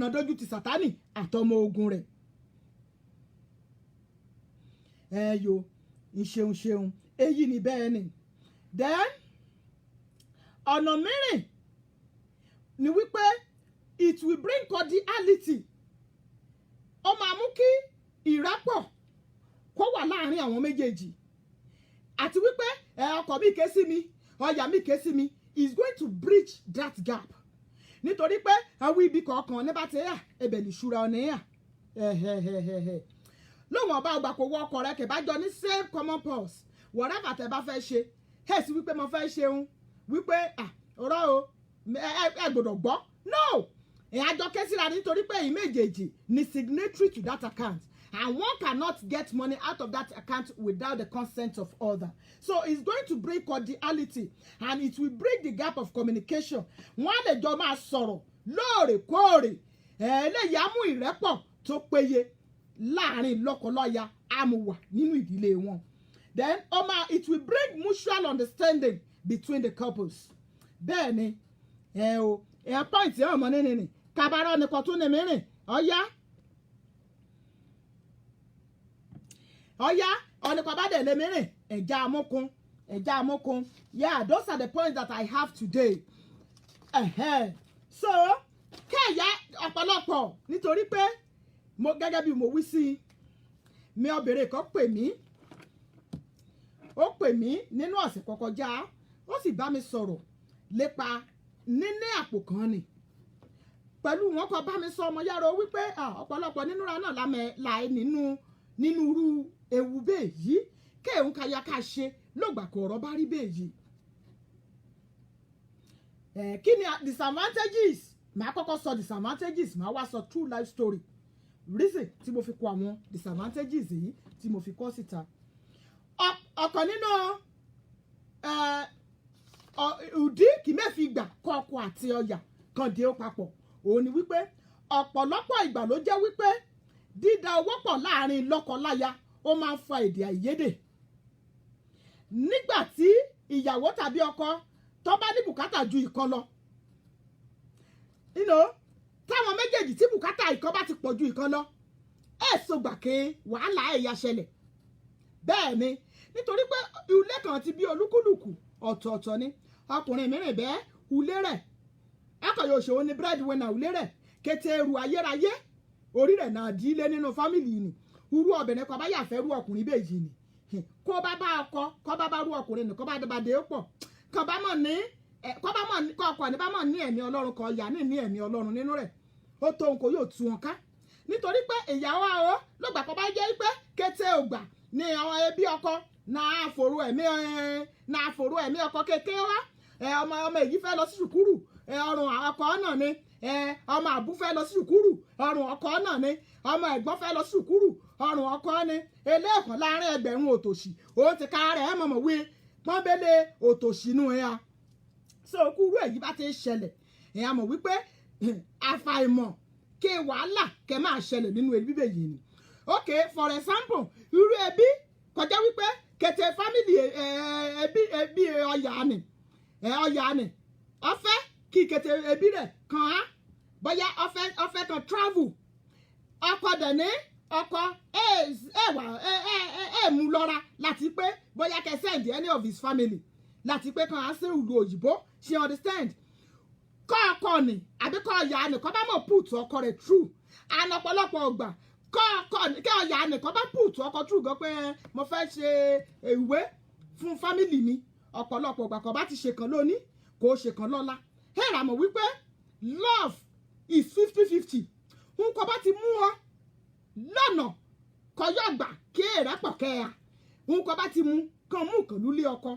náà dojú ti Sátánì àtọmọ ogun rẹ̀ ìṣeun èyí ni bẹ́ẹ̀ ni then ọ̀nà mìíràn ni wípé it will bring cordiality ó máa mú kí ìrẹ́pọ̀ kó wà láàrin àwọn méjèèjì àti wípé ọkọ mi ké sí mi ọyà mi ké sí mi is going to bridge that gap nítorí pé àwọn ibi kọ̀ọ̀kan ní bá ti yà ebè lè ṣúra ọ̀nà yà lóun ọba ọgbà kò wọ ọkọ rẹ kẹ bá jọ ní same common purse whatever tẹ bá fẹ́ ṣe ẹ̀ sí wípé mo fẹ́ ṣeun wípé ọ̀rọ̀ o ẹ gbọ́dọ̀ gbọ́ no àjọ ké síra nítorí pé ẹ̀yin méjèèjì ni signatory to that account and one cannot get money out of that account without the consent of other. So it's going to bring cordiality and it will break the gap of communication. Wọ́n lè jọ máa sọ̀rọ̀ lóòrèkóòrè eléyìí á mú ìrẹ́pọ̀ tó péye láàrin lọ́kọláya àmúwà nínú ìdílé wọn. Then it will bring mutual understanding between the couples. Bẹ́ẹ̀ ni point ọmọ nínú ni kabarọ́ nìkan tún ní mìíràn ọ̀yá ọ̀nìkan bá dẹ̀ lé mìíràn ẹ̀já amókun yeah those are the points that I have today so kẹ́ẹ̀yà ọ̀pọ̀lọpọ̀ nítorí pé gẹ́gẹ́ bí mo wí sí mi obìnrin kan pè mí nínú ọ̀sẹ̀ kọkọjá ó sì bá mi sọ̀rọ̀ lépa níní àpò kan ni pẹ̀lú wọn kọ bá mi sọ ọmọ yàrá wípé ọ̀pọ̀lọpọ̀ nínú ra náà láì nínú irú ewu bẹ́ẹ̀ yìí kéèhùn káyà ká ṣe lọ́gbà kò ọ̀rọ̀ bá rí bẹ́ẹ̀ yìí. Kí ni disadvantages màá kọ́kọ́ sọ disadvantages màá wá sọ true life story reason tí mo fi kọ àwọn disadvantages yìí tí mo fi kọ síta. ọ̀kan nínú ìdí kì mẹ́fì gbà kọ́ ọkọ àti ọ̀yà kan dé ó papọ̀ òun ni wípé ọ̀pọ̀lọpọ̀ ìgbà ló jẹ́ wípé dídá owó pọ̀ láàrin lọ́kọláya ó máa ń fa èdè àìyedè nígbà tí ìyàwó tàbí ọkọ tó bá ní bùkátà ju ìkan lọ táwọn méjèèjì tí bùkátà ìkan bá ti pọ̀ ju ìkan lọ èso gbàké wàhálà ẹ̀yà ṣẹlẹ̀ bẹ́ẹ̀ ni nítorí pé ilé kan ti bí olúkúlùkù ọ̀tọ̀ọ̀tọ̀ ni ọkùnrin mìíràn bẹ́ẹ̀ ulé rẹ̀ akọ̀yọ̀ òṣòwò ni breadwinner ulé rẹ̀ kété eru ayérayé orí rẹ̀ náà di ilé nínú fámìlì ni irú obìnrin kan bá yà fẹ́ rú ọkùnrin bèjì ni kó bá bá ọkọ kó bá rú ọkùnrin nìkan bá dé pọ̀ kọ́ ọkọ ní bá mọ̀ ní ẹ̀mí ọlọ́run kan yà ní ẹ̀mí ọlọ́run nínú rẹ̀ ó tó nǹkan yóò tú wọn ká nítorí pé ìyàwó àwọ̀ lọ́gbà kan bá jẹ́ pé kété ògbà ní àwọn ẹbí ọkọ náà fòrò ẹ̀mí ọkọ kékeré wá ọmọ èyí fẹ́ lọ sí sùkúrù ọrùn ọkọ náà ni ọmọ àbú fẹ́ lọ sí sùkúrù ọrùn ọkọ náà ni ọmọ ẹ̀gbọ́n fẹ́ lọ sùkúrù ọrùn ọkọ ni eléèkàn láàrin ẹgbẹ̀rún òtòṣì òun ti ka rẹ̀ ẹ̀ mọ̀mọ̀ wí pọ́nbélé òtòṣì nù ẹ̀ so kúrú èyí bá ti ń ṣẹlẹ̀ ẹ̀ mọ̀ wípé àfàìmọ̀ kí wàhálà kẹ máa ṣẹlẹ̀ nínú ẹbí bẹ́ẹ̀ ni ok for example irú ẹbí kọjá wípé kẹtẹ family ẹbí ọyà ni ọfẹ kí kẹtẹ ẹbí rẹ kàn á bóyá ọfẹ kan travel ọkọ dẹ̀ ní ọkọ mú lọ́ra láti pé bóyá kẹ send any of his family láti pé kàn á sí ìlú òyìnbó she understand kọ́ ọkọ ni àbí kọ́ ọ̀yà ni kọ́ bá mọ̀ put ọkọ rẹ̀ true àná ọ̀pọ̀lọpọ̀ ọgbà kọ́ ọ̀yà ni kọ́ bá put ọkọ true gan pé mo fẹ́ ṣe ìwé fún family mi ọ̀pọ̀lọpọ̀ ọgbà kọ́ bá ti ṣe kan lónìí kò ṣe kan lọ́la hẹ́rà mọ̀ wípé love is 50-50 nǹkan bá ti mú ọ lọ́nà kọyọ̀ gbà kí èrè pọ̀ kẹ́yà nǹkan bá ti mú kan mú kan lulẹ̀ ọkọ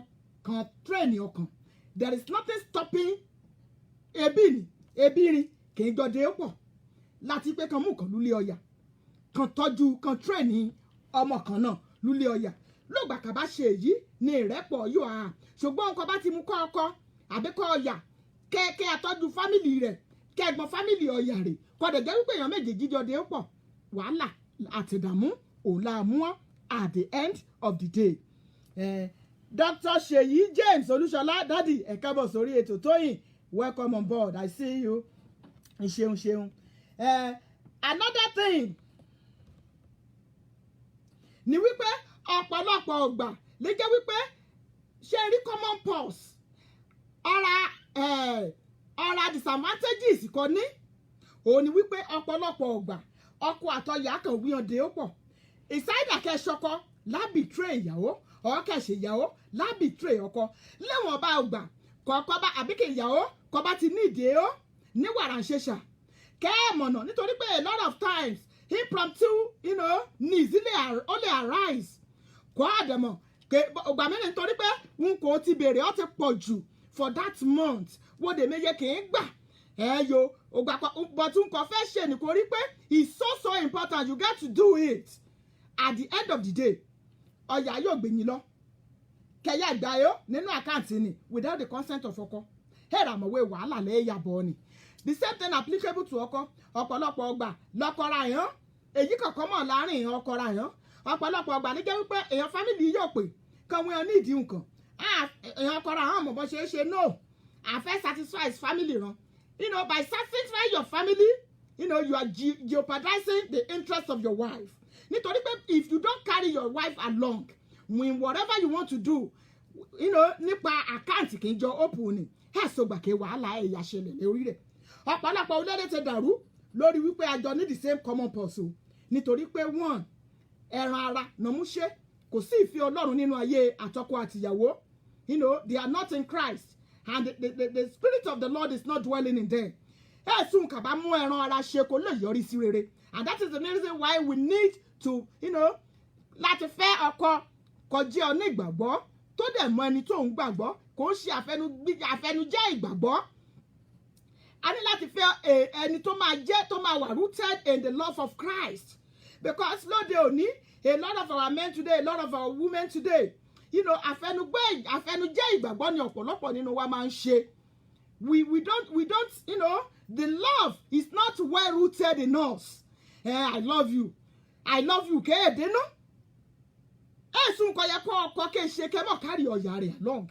kan train ọkàn there is nothing stopping ebirin kì í jọdẹ pọ̀ láti pé kan mú kan lulẹ̀ ọ̀yà kan tọ́jú kan train ọmọ kan náà lulẹ̀ ọ̀yà lóògbà kà bá ṣe èyí ní ìrẹ́pọ̀ yóò hàn ṣùgbọ́n nǹkan bá ti mú kọ́ ọkọ àbí kọ́ ọ̀yà kẹ́ àtọ́jú fámìlì rẹ̀ kẹ́gbọ́n fámìlì ọ̀yà rẹ̀ kọ́dẹ̀ jẹ́ wípé èèyàn méjèèjì jọdẹ pọ̀ wàhálà àtìdààmú òun la mú ọ́ at the end of the day. Dr. Ṣèyí James Olúṣọlá dádì ẹ káàbọ̀ sórí ètò Tóyìn welcome on board I see you ṣeun. Another thing ni wípé ọ̀pọ̀lọpọ̀ ọgbà lè jẹ́ wípé ṣe rí common pause ọ̀rá disadvantages kan ní òun ni wípé ọ̀pọ̀lọpọ̀ ọgbà ọkọ àtọyà kan wíyànde ó pọ̀ ìsáìdà kẹsọkọ lábìtírè ìyàwó ọ̀ọ́kẹ̀ṣẹ̀ ìyàwó lábìtírè ọkọ lẹ́wọ̀n bá ọgbà kọ̀ọ̀kọ́ bá àbíkẹ́ ìyàwó kọ́ bá ti ní ìdè ó ní wàrà ṣẹṣà kẹ́ẹ̀mọ̀nà nítorí pé a lot of times impromptu needs only arise kọ́ àdẹ̀mọ̀ ọgbà mẹ́rin nítorí pé n kò ti bèrè ó ti pọ̀ jù for that month wo dè méye kì í gbà yo ọgbà but n kò fẹ́ ṣe nìkan rí pé it's so important you get to do it at the end of the day ọ̀yà yóò gbẹ̀yìn lọ kẹyà ìgbàyọ nínú àkáǹtì ni without the consent of ọkọ hẹ́rà mọ̀wé wàhálà lẹ́yà bọ̀ ni the same thing applicable to ọkọ ọ̀pọ̀lọpọ̀ ọgbà lọ́kọ̀ra yàn èyí kankan mọ̀ láàrin ọkọ̀ra yàn ọ̀pọ̀lọpọ̀ ọgbà ní jẹ́ wípé èèyàn family yóò pè kan wọn ní ìdí nǹkan èèyàn ọkọ̀ra hàn mọ̀ bọ́ ṣe no àfẹ́ satisfy his family ran by satisfying your family you are jeopardizing the interest of your wife nítorí pé if you don't carry your wife along when whatever you want to do nípa àkáǹtì kì í jọ open ni ẹ̀ sọgbà kí wàhálà ẹ̀yà ṣẹlẹ̀ lórí rẹ̀ ọ̀pọ̀lọpọ̀ orílẹ̀-èdè ti dàrú lórí wípé àjọ ní the same common purse o nítorí pé one ẹran ara nàmúṣe kò sí ìfẹ́ Ọlọ́run nínú ayé àtọkọ àtìyàwó they are not in Christ and the spirit of the Lord is not dwelling in them ẹ̀sùn kàbá mú ẹran ara ṣe kó lè yọrí sí rere and that is the reason why we need to láti fẹ́ ọkọ kọjá onígbàgbọ́ tó dẹ̀ mọ ẹni tó ń gbàgbọ́ kò ń ṣe àfẹnujẹ́ ìgbàgbọ́ a ní láti fẹ́ ẹni tó máa wà rooted in the love of Christ because lóde òní a lot of our men today a lot of our women today àfẹnujẹ́ ìgbàgbọ́ ni ọ̀pọ̀lọpọ̀ nínú wa máa ń ṣe we don't the love is not well rooted in us I love you kéèdè náà ẹ̀sùn kọ́ yẹ kọ́ ọkọ kéṣe kẹ́mọ̀ kárí ọ̀yà rẹ̀ along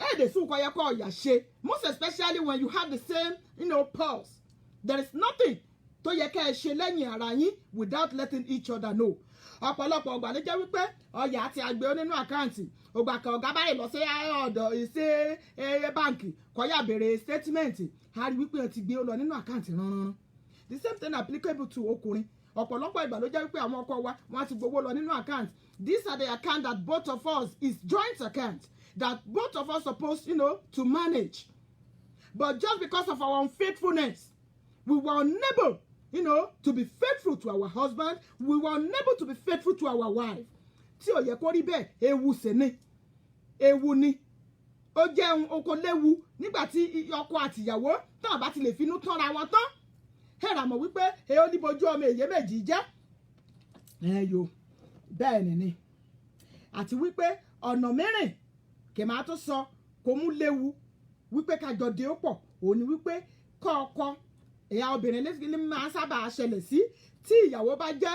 ẹ̀ẹ́dẹ̀sùn kọ́ yẹ kọ́ ọ̀yà ṣe most especially when you have the same pulse there is nothing tó yẹ kẹ́ ẹ ṣe lẹ́yìn ara yín without letting each other know ọ̀pọ̀lọpọ̀ ọgbà ló jẹ́ wípé ọ̀yà àti àgbẹ̀ nínú àkáǹtì ògbà kan ọ̀gá báyìí lọ sí ọ̀dọ̀ ìṣe báǹkì kọ́yà bèrè statement a rí wípé ó ti gbé lọ nínú àkáǹtì ránran the same thing applicable to ọkùnrin ọ̀pọ̀lọpọ̀ ìgbà ló jẹ́ wípé àwọn ọkọ wa wọ́n ti gbowó lọ nínú account these are the account that both of us is joint account that both of us supposed to manage but just because of our unfaithfulness we were unable to be faithful to our husband we were unable to be faithful to our wife tí ó yẹ kó rí bẹ́ẹ̀ ewu ni ó jẹ́ oko léwu nígbà tí ọkọ àtìyàwó tán bá ti lè finú tánra wọn tán ẹ̀rà mọ̀ wípé ẹ ó ní bojú ọmọ èyí méjì jẹ́ ẹ̀yọ bẹ́ẹ̀ ni àti wípé ọ̀nà mìíràn kì máa tó sọ kò mú léwu wípé kájọ dé ó pọ̀ òun ni wípé kọ́ọ̀kọ́ ìyá obìnrin lè máa sábà ṣẹlẹ̀ sí tí ìyàwó bá jẹ́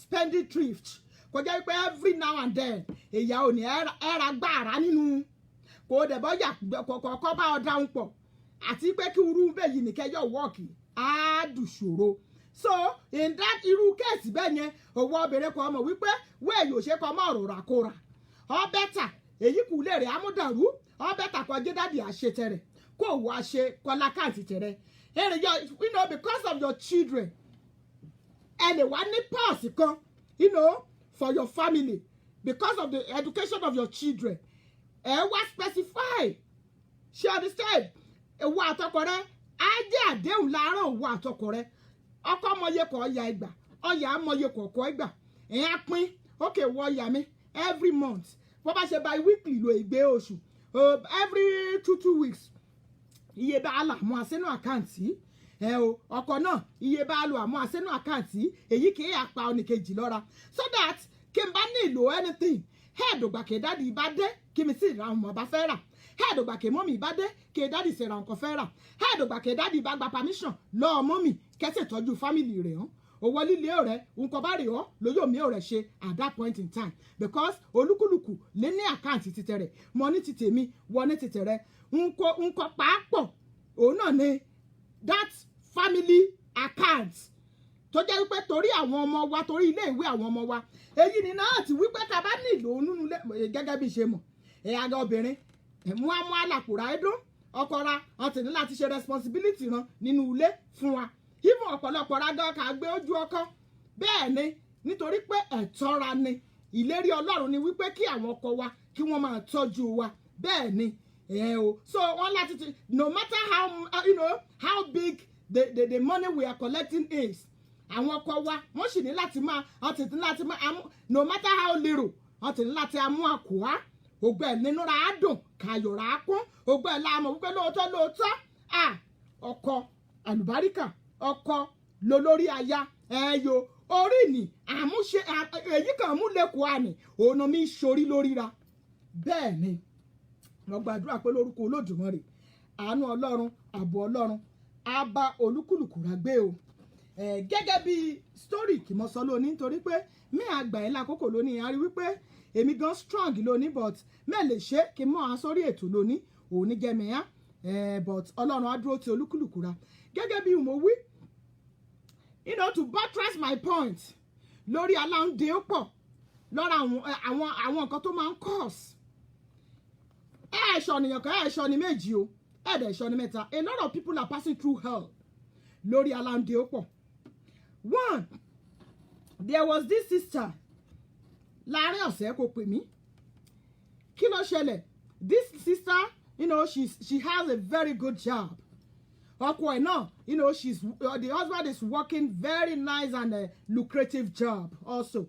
spending thrift kò jẹ́ wípé every now and then ìyá ò ní ẹ̀ra gbàrà nínú kò dẹ̀ bọ́ yà kọ̀ọ̀kọ́ bá ọ dáhùn pọ̀ àti pé kí irú bẹ́ẹ̀ yìí nìkẹ́ yọ̀ wọ́ọ̀kì á dùn ṣòro so in that irú kéèsì bẹ́ẹ̀ yẹn òwò obìnrin kan mọ̀ wípé wẹ́ẹ̀ yóò ṣe kọ́ mọ́ ọ̀rọ̀ ràkóra ọ bẹ́tà èyí kù lè rẹ̀ amúdàrú ọ bẹ́tà kọ́ jẹ́dádì àṣetẹ̀rẹ̀ kó wọ́ àṣe kọ́lá káàtì tẹ̀rẹ̀ you know because of your children ẹ lè wá ní pọ́ọ̀sì kan you know for your family because of the education of your children ẹ wá specify ṣe understand ìwọ àtọkọ rẹ á jẹ́ àdéhùn láàárọ̀ ìwọ àtọkọ rẹ ọkọ mọye kọ ọya ìgbà ọya mọye kọ̀ọ̀kọ̀ ìgbà ẹ̀yà pín okay wọ ọya mi every month bó bá ṣe by weekly lo ìgbé oṣù every 2 weeks iye bá a là mú àsínú àkáǹtì ọkọ náà iye bá a lò àmú àsínú àkáǹtì èyí kì í àpá oníkejì lọ́ra so that kí n bá nílò anything ẹ̀ẹ́dùgbà kì í dáàdi ìbá dé kí mi sì ra ọmọ ọba fẹ́ rà ẹ̀ẹ́dùgbà kì í mọ́mì ìbá dé kì í dáàdi sì ra nǹkan fẹ́ rà ẹ̀ẹ́dùgbà kì í dáàdi ìbá gba permission lọ́ọ́ mọ́mì kẹ́sì tọ́jú family rẹ̀ hàn owó líle ọ̀rẹ́ nǹkan bá rí ọ́ lóyò mi ọ̀rẹ́ ṣe at that point in time because olúkúlùkù lé ní àkáǹtì títẹ̀ rẹ̀ mọ ní ti tèmi wọ ní títẹ̀ rẹ̀ nǹkan pàápọ̀ òun náà ni that family account tó jẹ́ wípé torí àwọn ọmọ wa torí ilé ìwé àwọn ọmọ wa èyí ni náà ti wípé ká bá nílò nínú gẹ́gẹ́ bí ṣe mọ̀ àga obìnrin mú àmú àlàkùrà ẹdún ọkọ ra ọtí ní láti ṣe responsibility ran nínú ilé fún wa even ọ̀pọ̀lọpọ̀ rágọ́ ká gbé ojú ọkọ bẹ́ẹ̀ ni nítorí pé ẹ̀tọ́ra ni ìlérí Ọlọ́run ni wípé kí àwọn ọkọ wa kí wọ́n máa tọ́jú wa bẹ́ẹ̀ ni so wọ́n láti ti no matter how how big the money we are collecting is àwọn ọkọ wa wọ́n sì ní láti máa ọtí ní láti máa no matter how little ọtí ní láti amú àkùá ògbẹ́ nínú ra á dùn kàyọ̀rá á kún ògbẹ́ láàmú wípé lóòótọ́ ọkọ àlùbáríkà ọkọ lolórí aya ẹyọ orí ni àmúṣe èyí kan mú lẹkọọ àní òun mi sórí lórí ra bẹ́ẹ̀ ni mo gbàdúrà pé lórúkọ Olódùmarè àánú Ọlọ́run ààbò Ọlọ́run á bá olúkúlùkù rà gbé o gẹ́gẹ́ bí story kì mo sọ lónìí nítorí pé mi àgbà yẹn lákòókò lónìí a rí wípé èmi gan strong lónìí but mẹ́ẹ̀ lè ṣe kí n mọ́ a sórí ètò lónìí òun ní jẹ́mìíyá but Ọlọ́run á dúró ti olúkúlùkù rà gẹ́gẹ́ bí mo wí to buttress my point lórí aláǹdè ó pọ̀ lọ́ra àwọn nǹkan tó máa ń cause ẹ̀ṣọ́ nìyàn kan ẹ̀ṣọ́ ni méjì o ẹ̀ṣọ́ ni mẹ́ta a lot of people are passing through hell lórí aláǹdè ó pọ̀. One, there was this sister láàrin ọ̀sẹ̀ kò pè mí kí ló ṣẹlẹ̀ this sister she has a very good job ọkọ ẹ̀ náà the husband is working very nice and lucrative job also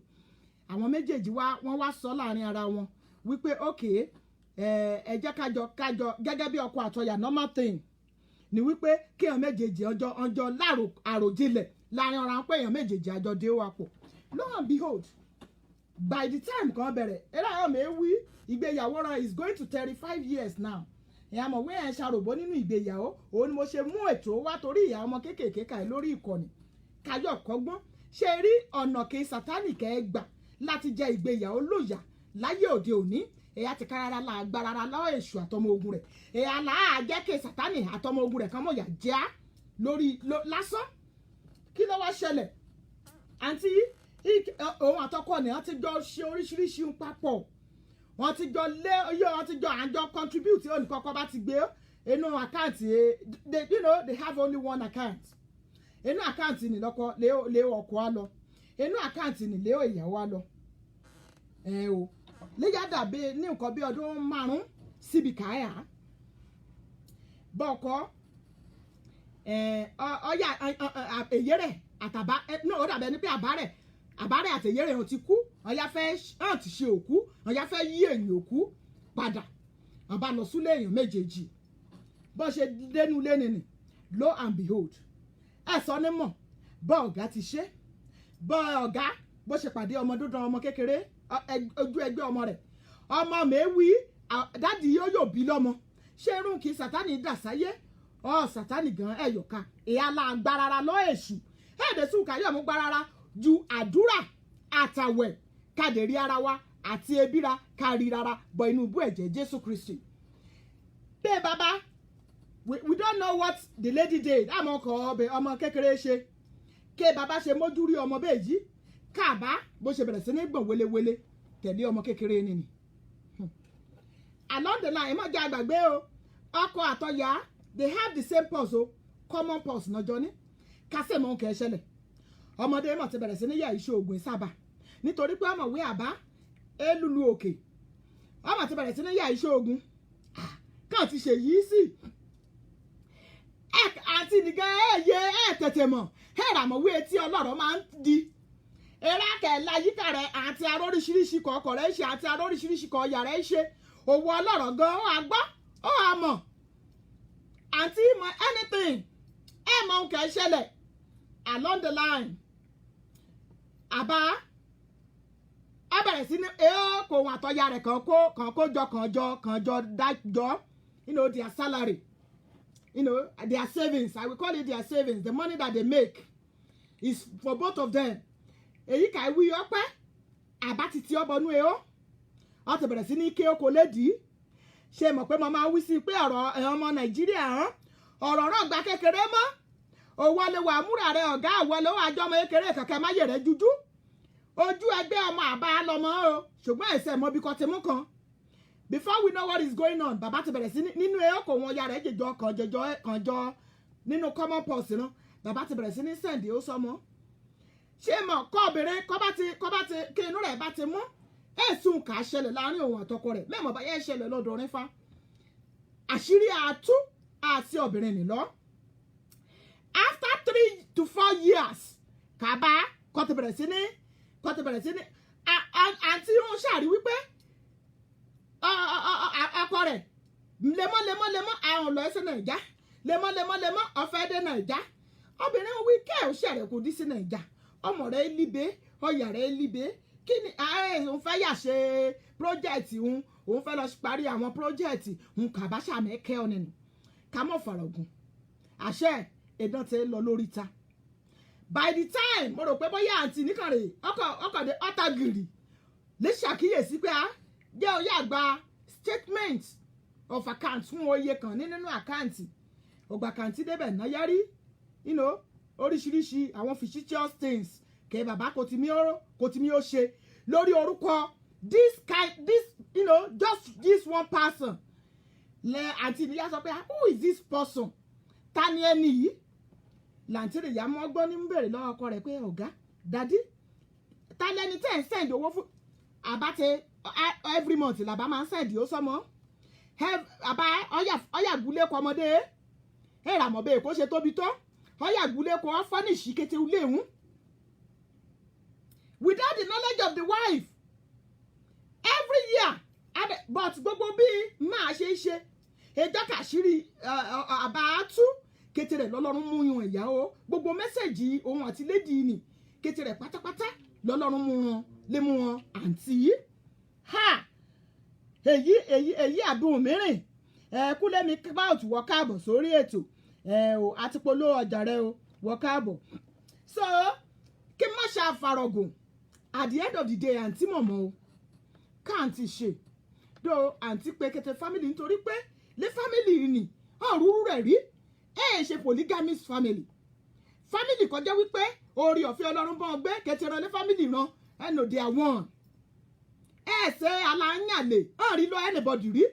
àwọn méjèèjì wọ́n wá sọ láàrin ara wọn wípé okay ẹ jẹ́ kájọ gẹ́gẹ́ bí ọkọ àtọyà normal thing ni wípé kí èèyàn méjèèjì ọjọ́ àròjinlẹ̀ láàrin ọ̀ràn pé èèyàn méjèèjì àjọ dé wà pọ̀ lo and behold by the time kan bẹ̀rẹ̀ ẹ̀rọ mi wí ìgbéyàwó rẹ̀ is going to 35 years now ìyá mọ̀ wí ẹ̀ ṣàròbó nínú ìgbéyàwó òun ni mo ṣe mú ètò wá torí ìyá ọmọ kéékèèké káì lórí ìkànnì káyọ̀ kọ́gbọ́n ṣe rí ọ̀nà kí sátánì kẹ́ ẹ gbà láti jẹ ìgbéyàwó lóyà láyé òde òní ẹ̀yà ti kárára la agbára lọ́wọ́ èṣù àtọmọ ogun rẹ̀ ẹ̀yà làá jẹ́ kí sátánì àtọmọ ogun rẹ̀ kan mọ̀ yà já lórí lásán kí ló wá ṣẹlẹ̀ àǹtí òun àtọkọ ni wọ́n ti jọ ṣe oríṣiríṣi papọ̀ wọ́n ti jọ àjọ contribute olùkọ́kọ́ bá ti gbé inú àkáǹtì they have only one account inú àkáǹtì ni lọ́kọ lé ọkọ á lọ inú àkáǹtì ni lé ìyàwó á lọ o léyà dàbí ní nǹkan bí ọdún 5 síbi káyà bọ́ọ̀kọ́ ọ̀yà èyí rẹ̀ àtàbá ó dàbẹ̀ ní pé àbárẹ̀ àtẹ̀yẹ́rẹ̀ hàn ti kú ọ̀yà fẹ́ hàn ti ṣe òkú ọ̀yà fẹ́ yí èyàn òkú padà àbá lọ súlé èèyàn méjèèjì bó ṣe dénú lé nìní lo and behold ẹ sọ ní mọ̀ bọ́ ọ̀gá ti ṣe bọ́ ọ̀gá bó ṣe pàdé ọmọ dúdán ọmọ kékeré ojú ẹgbẹ́ ọmọ rẹ̀ ọmọ mẹ́wí dádì yóò bí lọ́mọ ṣé irun kì í sátánì dà sáyé sátánì gan ẹ̀yọ̀ká ìyá alágbára lọ́ èṣù ẹ̀ẹ́dẹ̀ sùn káyọ̀ mú gbárara ju àdúrà àtàwẹ̀ kàdérí ara wa àti ebíra kárí rárá bọ inú ibú ẹ̀jẹ̀ Jésù Kristi. bẹ́ẹ̀ bàbá we don't know what the lady did àmọ́ ọkọ̀ ọbẹ̀ ọmọ kékeré ṣe ké bàbá ṣe mójú rí ọmọ bẹ́ẹ̀ yìí káàbá bó ṣe bẹ̀rẹ̀ sí ní gbọ̀n wéléwélé tẹ̀lé ọmọ kékeré nìyí. along the line mọ̀jà àgbàgbé o ọkọ àtọ̀yà they have the same pulse o common pulse náà ní kásẹ̀ mọ́ kẹ́ ẹ ṣẹlẹ̀ ọmọdé mọ̀ ti bẹ̀rẹ̀ sí ní yà iṣẹ́ oògùn sábà nítorí pé ọmọwé àbá elulu òkè ọmọ ti bẹ̀rẹ̀ sí ní yà iṣẹ́ oògùn káà ti ṣe yìí sí àti nìkan tètè mọ̀ ràmọ̀wé etí ọlọ́rọ̀ máa ń di eré akẹ́lá yíká rẹ̀ àti aróríṣiríṣi kọ̀ọ̀kọ̀ rẹ̀ ṣe àti aróríṣiríṣi kọ̀ ọ̀yà rẹ̀ ṣe òwò ọlọ́rọ̀ gan ó àgbọ́ ó àmọ̀ àti mọ̀ anything mọ̀ ń kẹ́ ṣẹlẹ̀ along the line àbá a bẹ̀rẹ̀ sí ní kò wọn àtọ́yà rẹ̀ kàn jọ dájọ́ their salary their savings I will call it their savings the money that they make is for both of them èyí kà í wí ọpẹ́ àbá ti ti ọbọnú ọ ti bẹ̀rẹ̀ sí ní ké oko lédìí ṣe mọ̀ pé mo máa wí sí pé ọ̀rọ̀ ọmọ Nàìjíríà ọ̀rọ̀ náà gba kékeré mọ́ òwò lè wà múra rẹ ọ̀gá àwọ̀ ló wà jọmọ kékeré kẹ̀kẹ́ máyè rẹ jújú ojú ẹgbẹ́ ọmọ àbá lọmọ o ṣùgbọ́n ẹ̀sẹ̀ mọ́ bí kò ti mú kan before we know what is going on bàbá ti bẹ̀rẹ̀ sí nínú ẹ̀kọ́ wọn ya rẹ̀ jẹjọ kànjọ nínú common pulse náà bàbá ti bẹ̀rẹ̀ sí ní sẹ́ǹdì ó sọmọ ṣé mọ̀ kọ́ obìnrin kọ́ bá ti kí inú rẹ̀ bá ti mú ẹ̀sùn kà á ṣẹlẹ̀ láàrin òun àtọkọ rẹ̀ mẹ́mọ̀ bá yẹ ṣẹlẹ̀ lọ́dọ̀ orin fa àṣírí àtú àti obìnrin nìlọ after 3 to 4 years kàbá kọ́ ti bẹ̀rẹ̀ sí ní àǹtí wọn ṣàrí wípé ọkọ rẹ̀ lemọ́ àwọn lọ sí Nàìjà lemọ́ ọ̀fẹ́ dé Nàìjà obìnrin wí kẹ́ ò ṣẹ̀rẹ̀ kò dí sí Nàìjà ọmọ rẹ̀ líbe ọyà rẹ̀ líbe kí ni òun fẹ́ yà ṣe pírójẹ́ẹ̀tì òun fẹ́ lọ parí àwọn pírójẹ́ẹ̀tì kàbá ṣàmẹ́kẹ́ ọ nínú ká mọ̀ fàrọ̀gùn àṣẹ ìdán ti lọ lórí ta by the time mo rò pé bóyá àǹtí nìkan rè ọkọ̀dé ọ̀tàgìrì lè ṣàkíyèsí pé jẹ́ oyè àgbà statement of account fún oye kan nínú àkáǹtì ọgbà àkáǹtì débẹ̀ náyárí oríṣiríṣi àwọn fictitious things kẹ bàbá kò tí mi ó ṣe lórí orúkọ this just this one person lẹ àǹtí ìyá sọ pé who is this person ta ni ẹni yìí làǹtí ìyá mọ́gbọ́n ní bèrè lọ́wọ́ ọkọ rẹ̀ pé ọ̀gá dádì ta lẹni tẹ́ ń send owó fún àbátẹ every month làbá máa ń send ó sọmọ àbá ọyà gúlé kọ ọmọdé ràmọ̀ bẹ́ẹ̀ kó ṣe tóbi tó ọyà gúlé kọ fọ́nìṣì kété uléhùn without the knowledge of the wife every year but gbogbo bí máa ṣe ẹjọ́ kàṣírí àbá tú kété rẹ̀ lọ́lọ́run mú yan ìyá o gbogbo mẹ́sẹ̀jì ohun àti lédi ni kété rẹ̀ pátápátá lọ́lọ́run mú wọn àǹtí èyí àdùn mìíràn kúlẹ̀mí báwùtù wọ káàbọ̀ sórí ètò àti polówó ọjà rẹ o wọ káàbọ̀ so kí n má ṣe àfarọ̀gùn at the end of the day àǹtí mọ̀mọ́ o káàntì ṣe do àǹtí pé kété family nítorí pé lé family ni ọ̀rúurú rẹ̀ rí ṣe polygamist family kọjá wípé orí ọ̀fẹ́ ọlọ́run bọ́ gbé kété rán lé family ran ẹnu they are one ṣe aláyànlè rí lọ anybody rí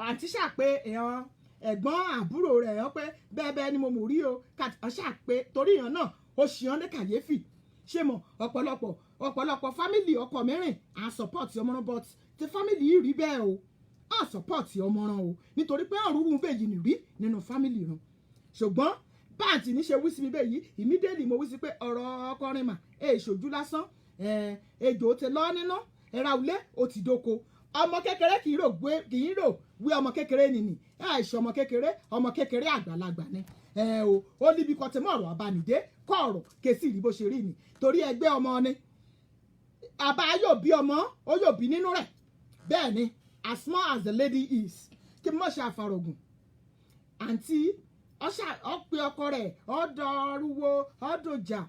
àǹtí ṣàpé èèyàn ẹ̀gbọ́n àbúrò rẹ̀ yàn pé bẹ́ẹ̀ ni mo mọ̀ rí o ṣàpé torí èèyàn náà ó ṣìyàn ní kàyéfì ṣé mọ̀ ọ̀pọ̀lọpọ̀ family ọkọ mẹ́rin à support ọmọràn but ti family yìí rí bẹ́ẹ̀ o à support ọmọràn o nítorí pé ọ̀rúurú bèjì nìrí nínú family ràn ṣùgbọ́n báǹtì ní ṣe wí sí mi bẹ́ẹ̀ yìí immediately mo wí sí pé ọ̀rọ̀ ọkọrin mà ṣojú lásán ejò ti lọ nínú ẹ̀ra ulé ó ti dóko ọmọ kékeré kì í rò wí ọmọ kékeré nìní ṣe ọmọ kékeré àgbàlagbà ni ó níbi kan tí mọ̀ ọ̀rọ̀ àbánidé kọ́ ọ̀rọ̀ kèsì rí bó ṣe rí ni torí ẹgbẹ́ ọmọ ni àbá yóò bí ọmọ ó yóò bí nínú rẹ̀ bẹ́ẹ̀ ni as small as the lady is kí n mọ̀ ṣe àfarògùn àǹtí ọ̀pẹ ọkọ rẹ̀ ọ̀dọ̀ọ̀rúwo ọ̀dọ̀jà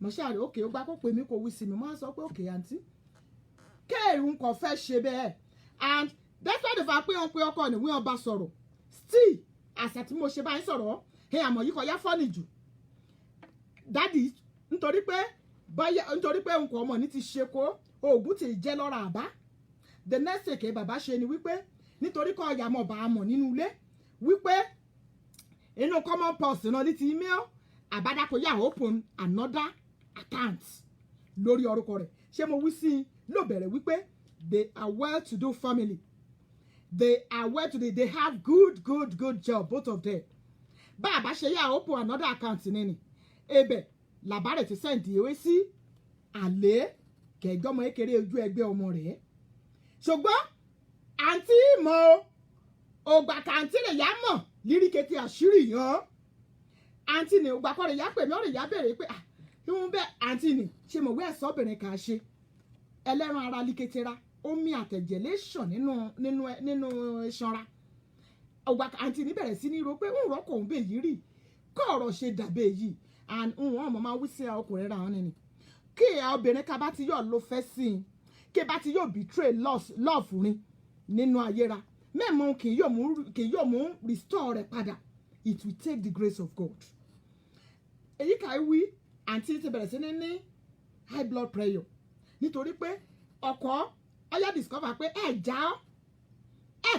mo ṣàrí òkè ó gbá kó pè mí kò wí sí mi mo á sọ pé òkè àǹtí kéèrún kò fẹ́ ṣe bẹ́ẹ̀ and despite the fact pé wọ́n pe ọkọ ni wọ́n bá sọ̀rọ̀ still àṣà tí mo ṣe bá ń sọ̀rọ̀ àmọ́ yìí kò yá fọ́nì jù dádì nítorí pé nǹkan ọmọ ní ti ṣe kó oògùn ti jẹ́ lọ́ra àbá the next thing bàbá ṣe ni wípé nítorí kọ́ ọ̀yà mọ̀ bá a mọ̀ nínú ilé wípé inú common pulse náà ní ti email àbádákọ̀ yà open another account lórí orúkọ rẹ̀ ṣé mo wí sí i ló bẹ̀rẹ̀ wípé they are well-to-do family they are well-to-do they have good job both of them bá a bá ṣe yà open another account nínú ebẹ̀ làbárẹ̀ ti sẹ́ǹdì ewé sí àlè kẹ̀gbọ́n ọmọ kékeré ojú ẹgbẹ́ ọmọ rẹ̀ ṣùgbọ́n àǹtí mọ̀ ògbà kàǹtí rẹ̀ yá mọ̀ líríketí àṣírí yan àǹtí ni ògbà kọ́ rẹ̀ yá pè mí ọ̀rẹ́ yá bẹ̀rẹ̀ pé ìwọ̀n bẹ́ẹ̀ àǹtí ni ṣe mọ̀ wí ẹ̀sọ́ obìnrin kà á ṣe ẹlẹ́ran ara líketera omi àtẹ̀jẹ̀ lè ṣàn nínú ṣanra ògbà àǹtí ni bẹ̀rẹ̀ sí ní ro pé ń rọ́kọ̀ òun bẹ́ẹ̀ yìí rí kọ́ ọ̀rọ̀ ṣe dàbẹ́ yìí and wọn ọmọ máa wí sí ọkùnrin ra wọn nínú kí obìnrin ká bá ti yọ̀ ló fẹ́ sí i kí bá ti yọ̀ betray love rin nínú ayéra mẹ́mọ́ kì yóò mú restore rẹ̀ padà it will take the grace of God èyí kà í wí àǹtí ti bẹ̀rẹ̀ sí ní high blood pressure nítorí pé ọkọ ọyá discover pé ẹ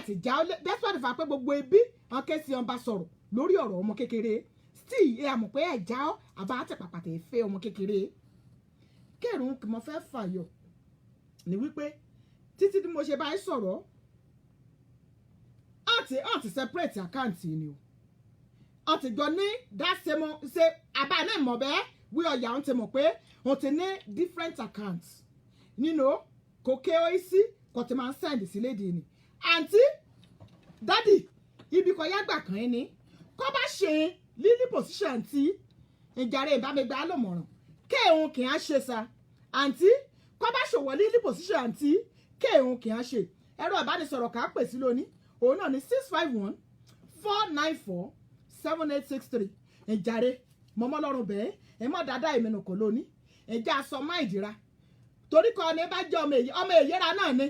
ti já ọ despite the fact pé gbogbo ẹbí wọn ké sí ọba sọ̀rọ̀ lórí ọ̀rọ̀ ọmọ kékeré still ẹ àmọ̀ pé ẹ já ọ àbá àti pàpàtẹ ìfẹ́ ọmọ kékeré kẹrùn kí mo fẹ́ fàyọ ní wípé títí tí mo ṣe bá sọ̀rọ̀ àti separate account ni o àti gbọ́ ní dáṣemọ́ ṣe àbá náà mọ̀ bẹ́ẹ̀ wí ọ̀yà ń ti mọ̀ pé wọ́n ti ní different accounts nínú kò ké ó sí kò ti máa ń send sí lédi ni àǹtí dádì ibi kan yá gbà kàn ní kọ́ bá ṣe lílí position tí ìjàre ìbámigbà lòmọ̀ràn kéèhùn kì á ṣe sa àǹtí kọ́ bá ṣòwò lílí position àǹtí kéèhùn kì á ṣe ẹ̀rọ ìbánisọ̀rọ̀ kà á pè sí lónìí òun náà ní 651-494-7863 ìjàre mọ́mọ́ lọ́rùn bẹ́ẹ̀ ẹ mọ́ dáadáa ìmìnà kò lónìí ẹ̀jẹ̀ aṣọ má ìdíra torí kọ́ ni bá jẹ́ ọmọ èyíra náà ni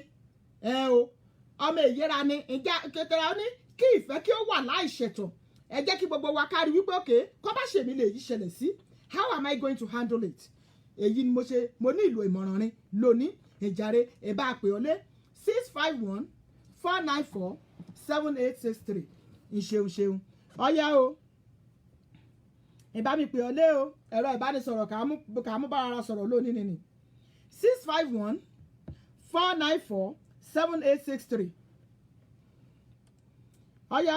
ọmọ èyíra ni ìjà kékeré ó ní kí ìfẹ́ kí ó wà láì ṣẹ̀tàn ẹ jẹ́ kí gbogbo wa kárí wípé òkè kọ́ bá ṣèmi lè yí ṣẹlẹ̀ sí how am I going to handle it èyí ni mo ní ìlò ìmọ̀ràn rin lónìí ìjàre ẹ bá pè ọ́ lé 651-494-7863 ìṣeun ọ̀yá o ìbá mi pè ọ́ lé o ẹ̀rọ ìbánisọ̀rọ̀ kà mú bára sọ̀rọ̀ lónìí nìní 651-494-7863 ọ̀yá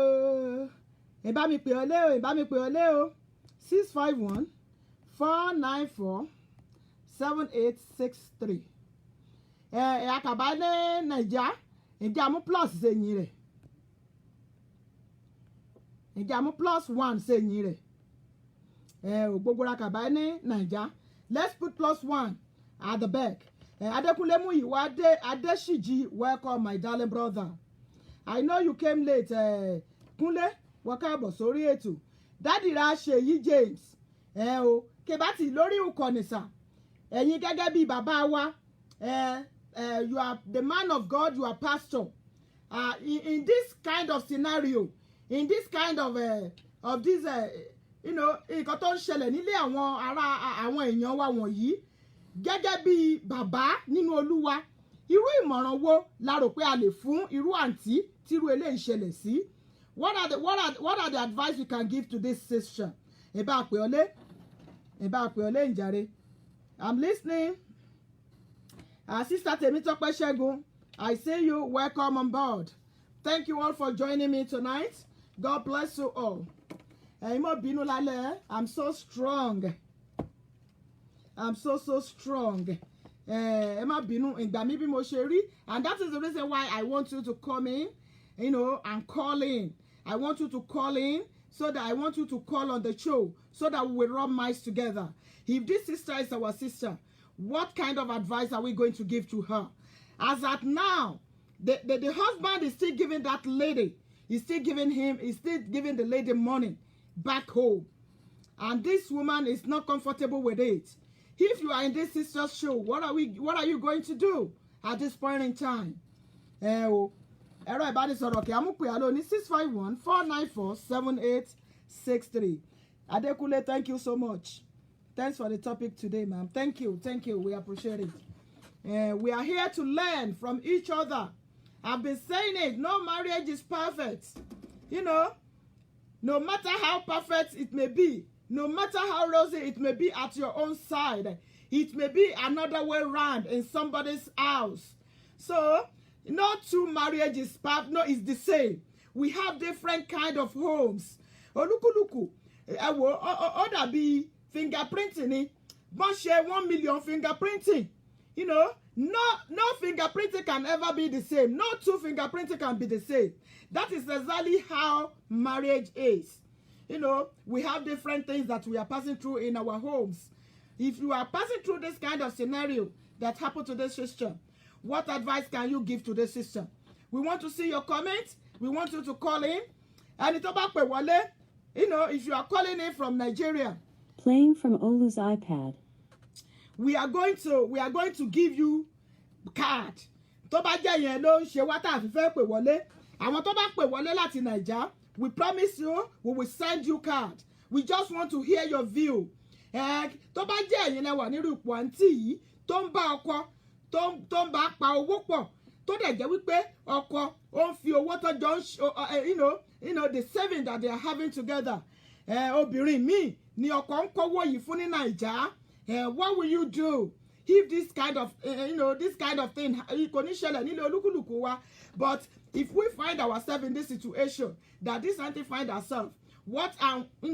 o ìbá mi pè ọ́ lé o 651-494-7863 àkàbá ní nàìjíríà ìjà mú plus sẹ́yìn rẹ̀ ìjà mú +1 sẹ́yìn rẹ̀ gbogbo àkàbá ní nàìjíríà let's put +1 at the back Adékúnlé Múyìwá Adéṣíjì welcome my darling brother I know you came late Kúnlé wọ́n káàbọ̀ sórí ètò dádìrá Ṣèyí James kebati lórí ìkànnìsà ẹ̀yin gẹ́gẹ́ bí bàbá wa you are the man of God you are pastor in this kind of scenario in this kind of this nǹkan tó ń ṣẹlẹ̀ nílé àwọn èèyàn wa wọ̀nyí gẹ́gẹ́ bí bàbá nínú Olúwa irú ìmọ̀ràn wo la rò pé a lè fún irú àǹtí tírú eléyìí ṣẹlẹ̀ sí what are the advice you can give to this sister ẹ bá pè ọ́ lé ìjàre I'm listening. Sister Temitope Ṣẹ́gun, I say you welcome on board. Thank you all for joining me tonight. God bless you all. Ẹ̀yin bínú lálẹ́, I'm so strong. I'm so strong. ẹ má bínú ìgbà mi bí mo ṣe rí, and that is the reason why I want you to come in, you know, and call in. I want you to call in so that I want you to call on the show so that we will rub minds together. If this sister is our sister, what kind of advice are we going to give to her? As at now, the husband is still giving that lady, he's still giving the lady money back home. And this woman is not comfortable with it. If you are in this sister's show, what are you going to do at this point in time? Ẹ̀rọ ìbánisọ̀rọ̀ kí a mú pè á lóní 651-494-7863. Adekunle, thank you so much. Thanks for the topic today, ma'am. Thank you. We appreciate it. We are here to learn from each other. I've been saying it. No marriage is perfect. You know, no matter how perfect it may be, no matter how rosy it may be at your own side, it may be another way round in somebody's house. So, not two marriages is perfect. No, it's the same. We have different kind of homes. Olúkúlùkù, ó dàbí fingerprinting ni. Bọ́n ṣe 1 million fingerprinting. You know, no fingerprinting can ever be the same. No two fingerprinting can be the same. That is exactly how marriage is. You know, we have different things that we are passing through in our homes. If you are passing through this kind of scenario that happened to this sister, what advice can you give to this sister? We want to see your comments. We want you to call in. And it's about Wale. You know, if you are calling in from Nigeria. Playing from Olu's iPad. We are going to give you card. Tó bá jẹ́ yẹn ló ń ṣe wá tá a fi fẹ́ pè wọlé. Àwọn tó bá pè wọlé láti Naija, we promise you we will send you card. We just want to hear your view. Tó bá jẹ́ ẹ̀yin lẹ wà nírú ipò àǹtí yìí tó ń bá ọkọ tó ń bá pa owó pọ̀ tó dẹ̀ jẹ́ wípé ọkọ ó ń fi owó tó jọ you know the saving that they are having together. Obìnrin míì ni ọkọ ń kówó yìí fún ní Naija. What will you do if this kind of this kind of thing kò ní ṣẹlẹ̀ nílé olúkúlùkù wa? But if we find ourselves in this situation that this auntie find herself, what are we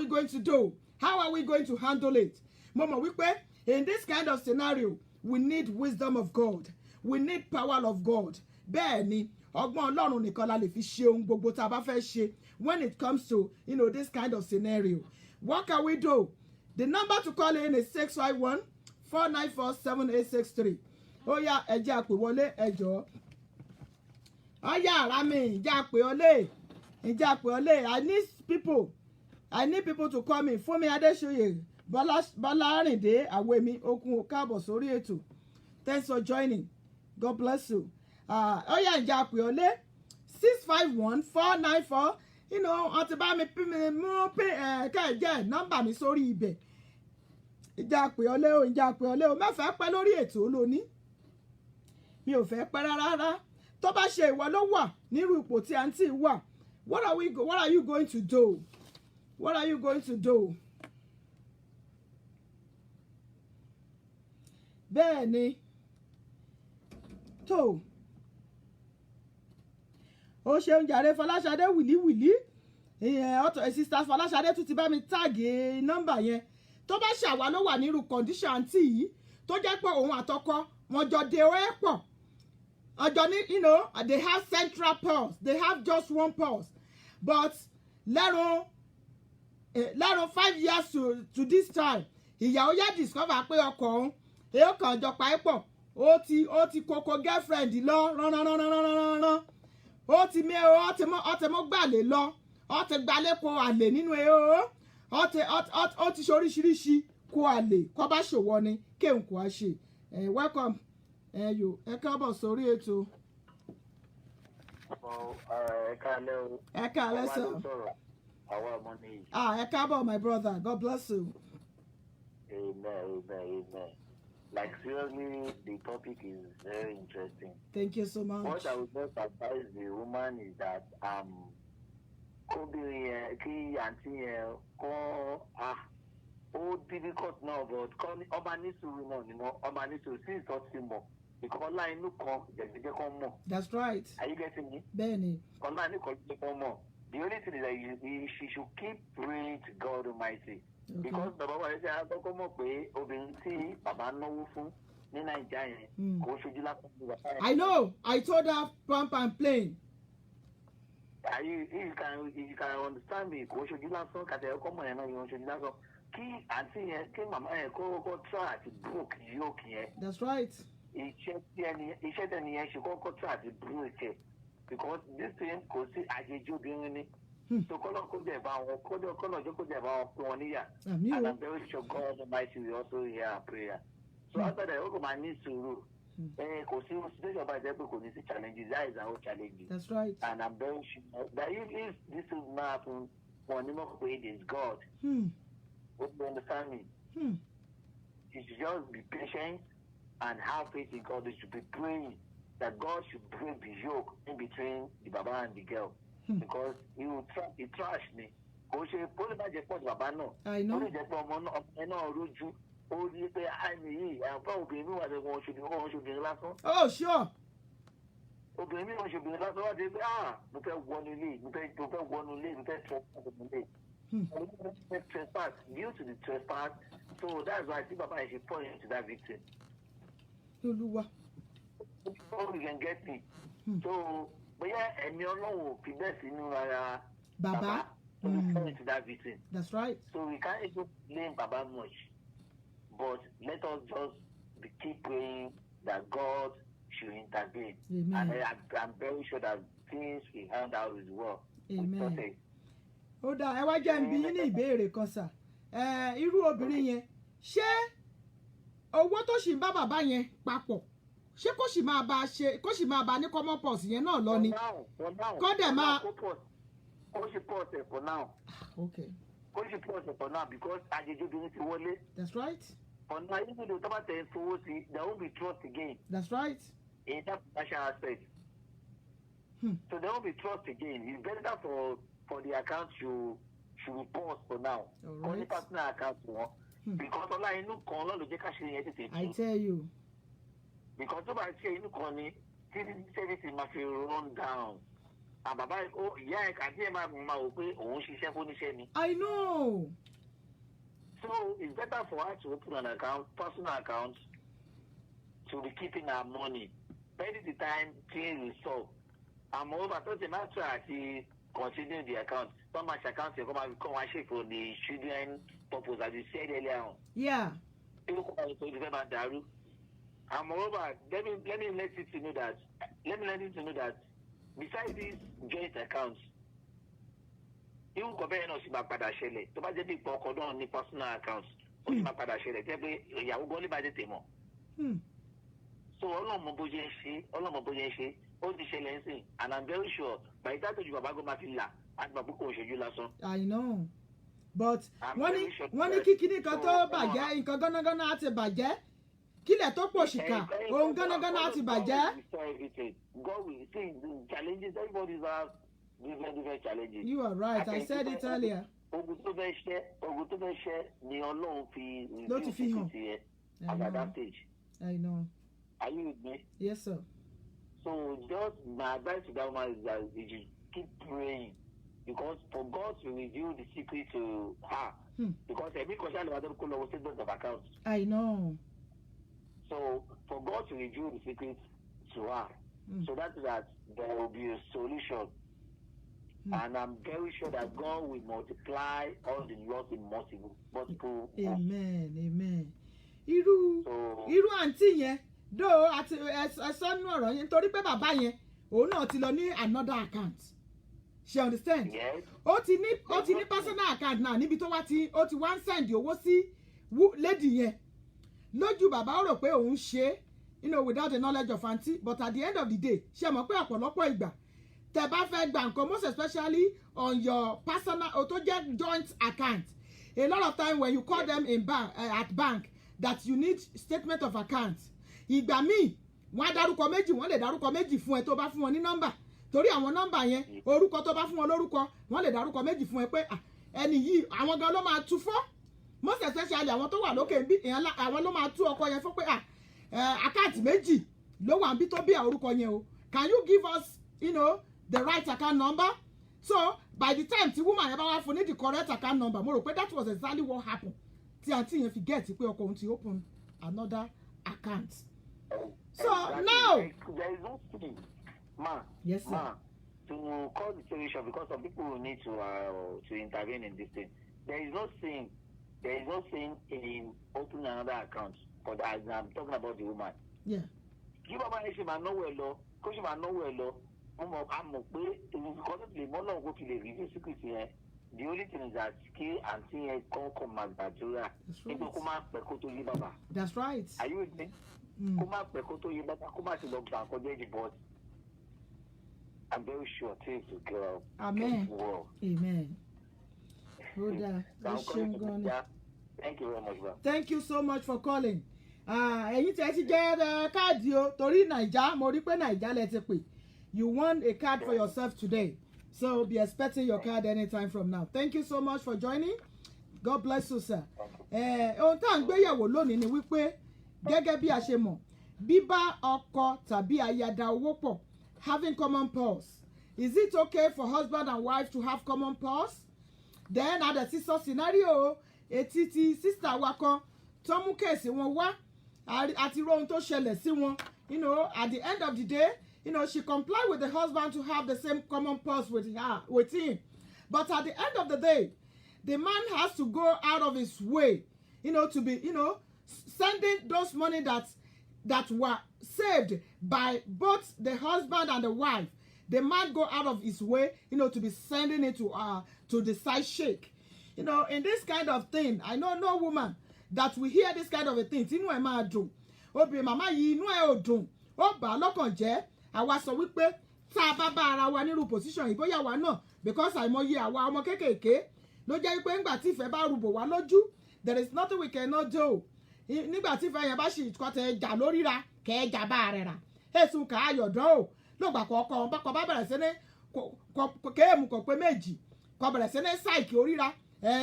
going to do? How are we going to handle it? Mo mọ̀ wípé in this kind of scenario we need wisdom of God, we need power of God. Bẹ́ẹ̀ ni ọgbọ́n Ọlọ́run nìkan la lè fi ṣe ohun gbogbo tá a bá fẹ́ ṣe when it comes to this kind of scenario. What can we do? The number to call in is 651-494-7863. Ó yá ẹ jẹ́ àpè wọlé ẹ jọ̀ọ́. Ó yá ara mi ìjà àpè wọlé. I need people to come in. Fúnmi Adéṣoyè, Bọ́lá Àrìndé, Àwẹ̀mí Okun káàbọ̀ sórí ètò. Thanks for joining. God bless you. Ó yá ìjà àpè wọlé 651-494. Ọtí bá mi mú kẹ́ẹ̀jẹ́ nọ́mbà mi sórí ibẹ̀. Ìjà àpè ọlé o. Mẹ́fẹ̀ẹ́ pẹ́ lórí ètò lónìí. Mi ò fẹ́ pẹ́ rárá. Tó bá ṣe ìwọ ló wà nírú ipò tí àǹtí wà. What are you going to do? What are you going to do? Bẹ́ẹ̀ ni. Tó. Ó ṣeun jàre Fọláṣadé wìlíwìlí. Sisters Fọláṣadé tún ti bá mi táàgì nọ́mbà yẹn. Tó bá ṣàwá ló wà nírú condition àǹtí yìí tó jẹ́ pé òun àtọkọ wọn jọ de ọ́ ẹ̀ pọ̀. Ọjọ́ ní they have central pulse, they have just one pulse, but lẹ́rùn 5 years to this time ìyàwó yá discover pé ọkọ òun èyí kan jọ pa ẹ̀ pọ̀ ó ti kókó girlfriend lọ rán ó ti mọ́ gbàlè lọ ó ti gbalẹ̀ kó àlè nínú ẹ̀ ó ti ṣoríṣiríṣi kó àlè kó bá ṣòwò ni kéhùn kó a ṣe welcome ẹ káàbọ̀ sórí ètò. Ẹ káalẹ́ sir. Ẹ káàbọ̀ my brother, God bless you. Amen. Like seriously, the topic is very interesting. Thank you so much. What I would just advise the woman is that kí àǹtí yẹn kọ́ ó difficult now but ọba ní sùúrù náà nínú ọba ní sùúrù sí ìtọ́sí mọ̀ ìkọlá inú kan jẹ̀jẹ̀jẹ̀ kan mọ̀. That's right. Are you getting me? Bẹ́ẹ̀ni. Ọlá inú kan jẹ̀jẹ̀ kan mọ̀. The only thing is that she should keep praying to God Almighty. Okay. Because bàbá wa ṣe àkọ́kọ́ mọ̀ pé obìnrin tí bàbá náwó fún ní Nàìjíríà yẹn kò ṣojú lásán ní bàbá yẹn. I know. I told her pump and plain. You can understand me kò ṣojú lásán kàtẹ́ ẹ̀kọ́ mọ̀ yẹn náà yóò ṣojú lásán kí àǹtí yẹn kí màmá yẹn kó try àti broke yoke yẹn. That's right. Iṣẹ́ tẹ́ni yẹn ṣe kọ́kọ́ try àti broke ẹ̀ because this thing kò sí àjèjì obìnrin ni. So kọ́lọ̀ kó jẹ́ bá wọn kọ́lọ̀ jẹ́ kó jẹ́ bá wọn pín wọn níyà. And I'm very sure God Almighty will also hear our prayer. So after that, ó kò máa ní sùúrù. Kò sí situation bá jẹ́ pé kò ní sí challenges, that is our challenges. That's right. And I'm very sure that if this will not happen, one more way is God. Hope you understand me. You should just be patient and have faith in God. You should be praying that God should break the yoke in between the Baba and the girl. Because he trash me. Kò ṣe ó lè má jẹ́ pọ̀ ní bàbá náà. I know. Ó lè jẹ́ pé ọmọ náà rójú. Ó rí pé àìní yìí àǹfà obìnrin mi wà lẹ́gbọ̀n wọn ṣobìnrin lásán. Oh, sure. Obìnrin mi wọn ṣobìnrin lásán wá dé pé mo fẹ́ wọnú ilé mo fẹ́ wọnú ilé mo fẹ́ trespass due to the trespass. So that's why I see Baba should fall into that victim. Olúwa. So you can get me. So bóyá ẹ̀mí Ọlọ́run fi bẹ́ẹ̀ sínú ara Baba. So we fall into that victim. That's right. So we can't even blame Baba much. But let us just keep praying that God should intervene. Amen. And I'm very sure that things will hand out as well. Amen. Ó dáa, ẹ wá jẹ́ n bi yín ní ìbéèrè kan sà. Irú obìnrin yẹn, ṣé owó tó ṣì ń bá bàbá yẹn papọ̀, ṣé kó sì máa bá ní common purse yẹn náà lọ ni? Kó dẹ̀ máa. Kó sì pọ̀ ọ̀sẹ̀ for now. Okay. Kó sì pọ̀ ọ̀sẹ̀ for now because àjèjì obìnrin ti wọlé. That's right. For now, even though Taba tẹ̀ fowó sí, there won't be trust again. That's right. In that financial aspect. So there won't be trust again. It's better for the account to pause for now. All right. Only personal account for because ọlá inú kan lọ́lọ́ jẹ́ ká ṣe yẹn tètè I tell you. Because tó bá ṣe inú kan ni títí tẹ́lẹ̀ ti máa fi run down. And bàbá ìyá ẹ̀ àti ẹ̀ máa wò pé òun ṣiṣẹ́ fóníṣẹ́ ni. I know. So it's better for her to open an account, personal account, to be keeping her money. By the time things will solve. And moreover, so the matter to continue the account. Some much account will come actually for the children purpose, as you said earlier on. Yeah. And moreover, let me let you to know that. Let me let you to know that besides these joint accounts, irú nǹkan bẹ́ẹ̀ náà sì máa padà ṣẹlẹ̀ tó bá jẹ́ bí ìpọ̀ ọkọ̀ náà ní personal accounts ó sì máa padà ṣẹlẹ̀ jẹ́ pé ìyàwó gan lè bá tètè mọ̀. So ọlọ́mọ bó jẹ́ ń ṣe ó ti ṣẹlẹ̀ ń sìn and I'm very sure by the time tójú bàbá gan máa fi là á gbà púpọ̀ òṣèjú lásán. I know but wọ́n ní kíkiní kan tó bàjẹ́ nǹkan gánágáná á ti bàjẹ́ kílẹ̀ tó pọ̀ ṣìkà ohun gánágáná á ti bàjẹ́. God will see the challenges everybody have. Different challenges. You are right. I said it earlier. Ogun tó fẹ́ ṣẹ́ ni Ọlọ́run fi ló ti fi hàn. At that stage. I know. Are you with me? Yes, sir. So just my advice to that woman is that you should keep praying because for God to reveal the secret to her. Because every question about them call statement of accounts. I know. So for God to reveal the secret to her, so that there will be a solution. And I'm very sure that God will multiply all the loss in multiple. Amen. Irú àǹtí yẹn dó àti ẹsọ nínú ọ̀rọ̀ yẹn nítorí pé bàbá yẹn òun náà ti lọ ní another account. She understand? Yes. Ó ti ní personal account náà níbi tó ó ti wá ń send owó sí lady yẹn. Lójú bàbá ó rò pé òun ṣe without the knowledge of aunty but at the end of the day ṣe mọ̀ pé ọ̀pọ̀lọpọ̀ ìgbà tẹ́ bá fẹ́ gba nǹkan most especially on your personal tó jẹ́ joint account a lot of time when you call them in at bank that you need statement of account ìgbà míì wọ́n á dárúkọ méjì wọ́n lè dárúkọ méjì fún ẹ tó bá fún wọn ní nọ́mbà torí àwọn nọ́mbà yẹn orúkọ tó bá fún wọn lórúkọ wọ́n lè dárúkọ méjì fún ẹ pé ẹni yìí àwọn gan ló máa tú fọ́ most especially àwọn tó wà lókè ń bí àwọn ló máa tú ọkọ yẹn fún pé àkáǹtì méjì ló wà ń bí tó bí orúkọ yẹn o can you give us the right account number? So by the time the woman ever for the correct account number mo rò pé that was exactly what happened tí àǹtí yẹn fi get pé ọkọ òun ti open another account. So Exactly. now, there is no fee, yes, sir. To call the solution, because some people will need to intervene in this thing. There is no sin in opening another account. But as I'm talking about the woman, Yeah. give up my issue, man. Nowhere low, because man nowhere low. I'm because of the more go to the review security here. The only thing is that skill and seeing come as Nigeria. That's right. Are you with me? But I'm very sure things will go. Amen. Well. Amen. Hold on. Thank you very much, bro. Thank you so much for calling. Ẹ̀yin tí ẹ ti jẹ́ káàdì o torí Naija mo rí pé Naija lẹ ti pè. You won a card for yourself today. So be expecting your card anytime from now. Thank you so much for joining. God bless you, sir. Ohun tá à ń gbéyẹ̀wò lónìí ni wípé gẹ́gẹ́ bí a ṣe mọ̀ bíbá ọkọ tàbí aya dá owó pọ̀, having common purse. Is it okay for husband and wife to have common purse? Then at the sister scenario etí ti sister wa kan tó mú kéèsì wọn wá àti rohun tó ṣẹlẹ̀ sí wọn, you know, at the end of the day, you know, she complied with the husband to have the same common purse with him. But at the end of the day, the man has to go out of his way, you know, to be, you know, sending those money that were saved by both the husband and the wife. The man go out of his way, you know, to be sending it to the side sheikh. You know, in this kind of thing, I know no woman that will hear this kind of a thing. Inú ẹ̀ máa dùn. Obìnrin màmá yìí inú ẹ̀ ò dùn. Ó bà á lọ́kàn jẹ́. Àwa sọ wípé tá a bá bá ara wa nírú position yìí bóyá wa náà, because àìmọye àwa ọmọ kéékèèké ló jẹ́ wípé ńgbà tí ìfẹ́ bá rúbò wá lójú, there is nothing we cannot do. Nígbà tí ìfẹ́ yẹn bá sì kọ́tẹ̀ ẹja lóríra kẹ́ ẹja bá rẹ̀ rà. Èsùn kà á yọ̀dán o. Lóògbà kọ̀ọ̀kan bá bẹ̀rẹ̀ sí ní kéèmù kọ̀ pé méjì. Kọ̀ bẹ̀rẹ̀ sí ní sáìkì oríra.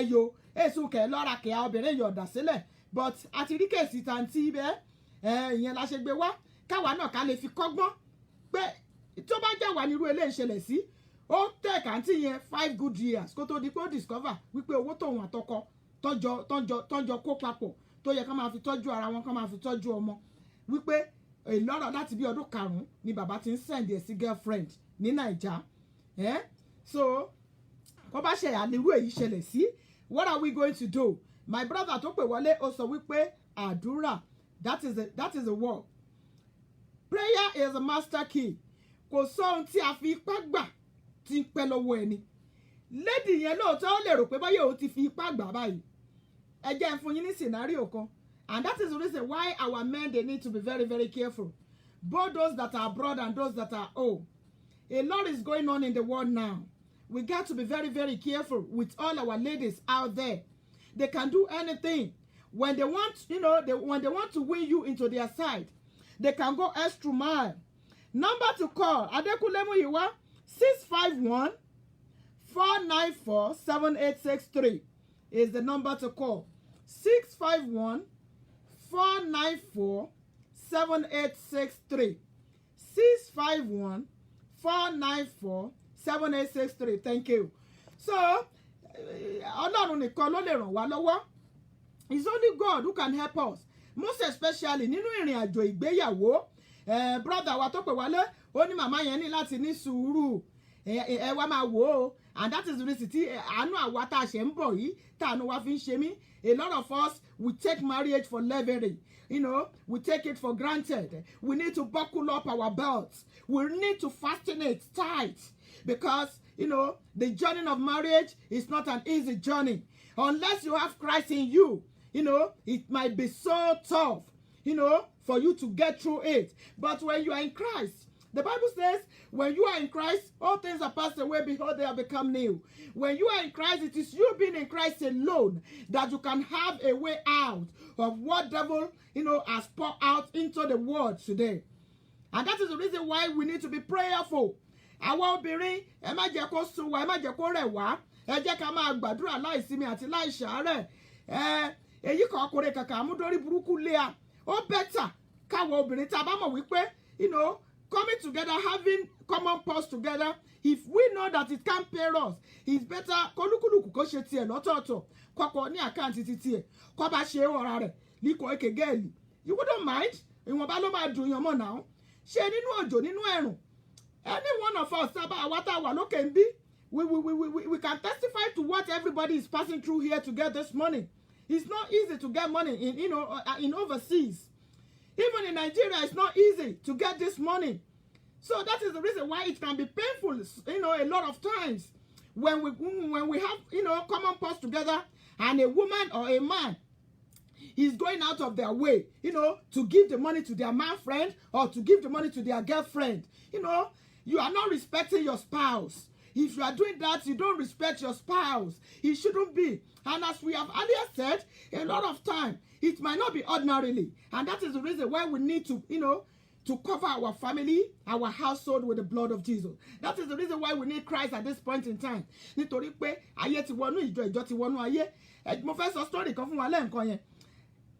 Yo èsùn kẹ̀ lọ́ra kẹ̀ obìnrin yọ̀dà sílẹ̀. But àti rí kéèsì tàǹtí bẹ́ẹ̀ ìyẹn la ṣe gbé wá. Káwa náà ká lè fi kọ́gbọ́n pé tó bá jẹ́ wà nírú eléyìí ṣẹlẹ̀ sí ó tẹ̀ kàǹtì yẹn 5 good years kó tó di pé ó discover wípé owó tóun àtọkọ tọ́jọ kó papọ̀ tó yẹ ká máa fi tọ́jú ara wọn ká máa fi tọ́jú ọmọ wípé ìlọ́rọ̀ láti bí ọdún 5 ni bàbá ti ń send ẹ̀ sí girlfriend ní Naija. So kó bá ṣe ànírú èyí ṣẹlẹ̀ sí, what are we going to do? My brother tó pè wọlé ó sọ wípé àdúrà, that is the word. Prayer is a master key. Kò sọ ohun tí a fi ipá gbà tí ń pẹ́ lọ́wọ́ ẹni. Lady yẹn lóòótọ́ ó lè rò pé báyọ̀ ó ti fi ipá gbà báyìí. Ẹ jẹ́ n fún yín ní scenario kan. And that is the reason why our men, they need to be very, very careful. Both those that are abroad and those that are home. A lot is going on in the world now. We got to be very, very careful with all our ladies out there. They can do anything. When they want, you know, when they want to win you into their side, they can go extra mile. Number to call, Adekunle Muyiwa, 651-494-7863 is the number to call. 651-494-7863. 651-494-7863. Thank you. So, Ọlọ́run nìkan ló lè ràn wá lọ́wọ́. It's only God who can help us. Most especially nínú ìrìn àjò ìgbéyàwó. Brother wa tó pè wálé, ó ní màmá yẹn ní láti ní sùúrù. Ẹ wá máa wò ó. And that is the reason tí àánú àwa tá a ṣe ń bọ̀ yìí, tá àánú wa fi ń ṣe mí. A lot of us, we take marriage for leverage. You know, we take it for granted. We need to buckle up our belts. We need to fasten it tight. Because, you know, the journey of marriage is not an easy journey. Unless you have Christ in you, you know, it might be so tough, you know, for you to get through it. But when you are in Christ, the Bible says, when you are in Christ, all things are passed away, behold, they have become new. When you are in Christ, it is you being in Christ alone that you can have a way out of what devil, you know, has poured out into the world today. And that is the reason why we need to be prayerful. Àwa obìnrin, ẹ má jẹ́ kó sú wa, ẹ má jẹ́ kó rẹ̀ wá. Ẹ jẹ́ ká máa gbàdúrà láìsinmi àti láìṣàárẹ̀. Èyí kan ọkùnrin kàkà àmúdórí burúkú lé a. Ó bẹ́tà káwọn obìnrin tá a bá mọ̀ wípé, you know, coming together, having common purse together, if we know that it can't pay us, it's better kólúkúlùkù kó ṣe tiẹ̀ lọ́tọ̀ọ̀tọ̀, kọ́kọ́ ní àkáǹtì ti tiẹ̀, kó bá ṣe ọ̀rá rẹ̀ líkọ̀ èké gẹ́ẹ̀lì. you wouldn't mind. Ìwọ̀nba ló máa dùn yàn mọ́ náà. Ṣé nínú òjò nínú ẹ̀rùn? Any one of us, àwa tá a wà lókè ń bí, we can testify to what everybody is passing through here to get this money. It's not easy to get money in overseas. Even in Nigeria, it's not easy to get this money. So that is the reason why it can be painful, a lot of times when we have, common purse together, and a woman or a man is going out of their way, to give the money to their man friend or to give the money to their girlfriend. You are not respecting your spouse. If you are doing that, you don't respect your spouse. It shouldn't be. And as we have earlier said, a lot of time, it might not be ordinarily. And that is the reason why we need to, to cover our family, our household with the blood of Jesus. That is the reason why we need Christ at this point in time. Nítorí pé ayé ti wọnú ìjọ ti wọnú ayé. Mo fẹ́ sọ story kan fún wa lẹ́ẹ̀kan yẹn.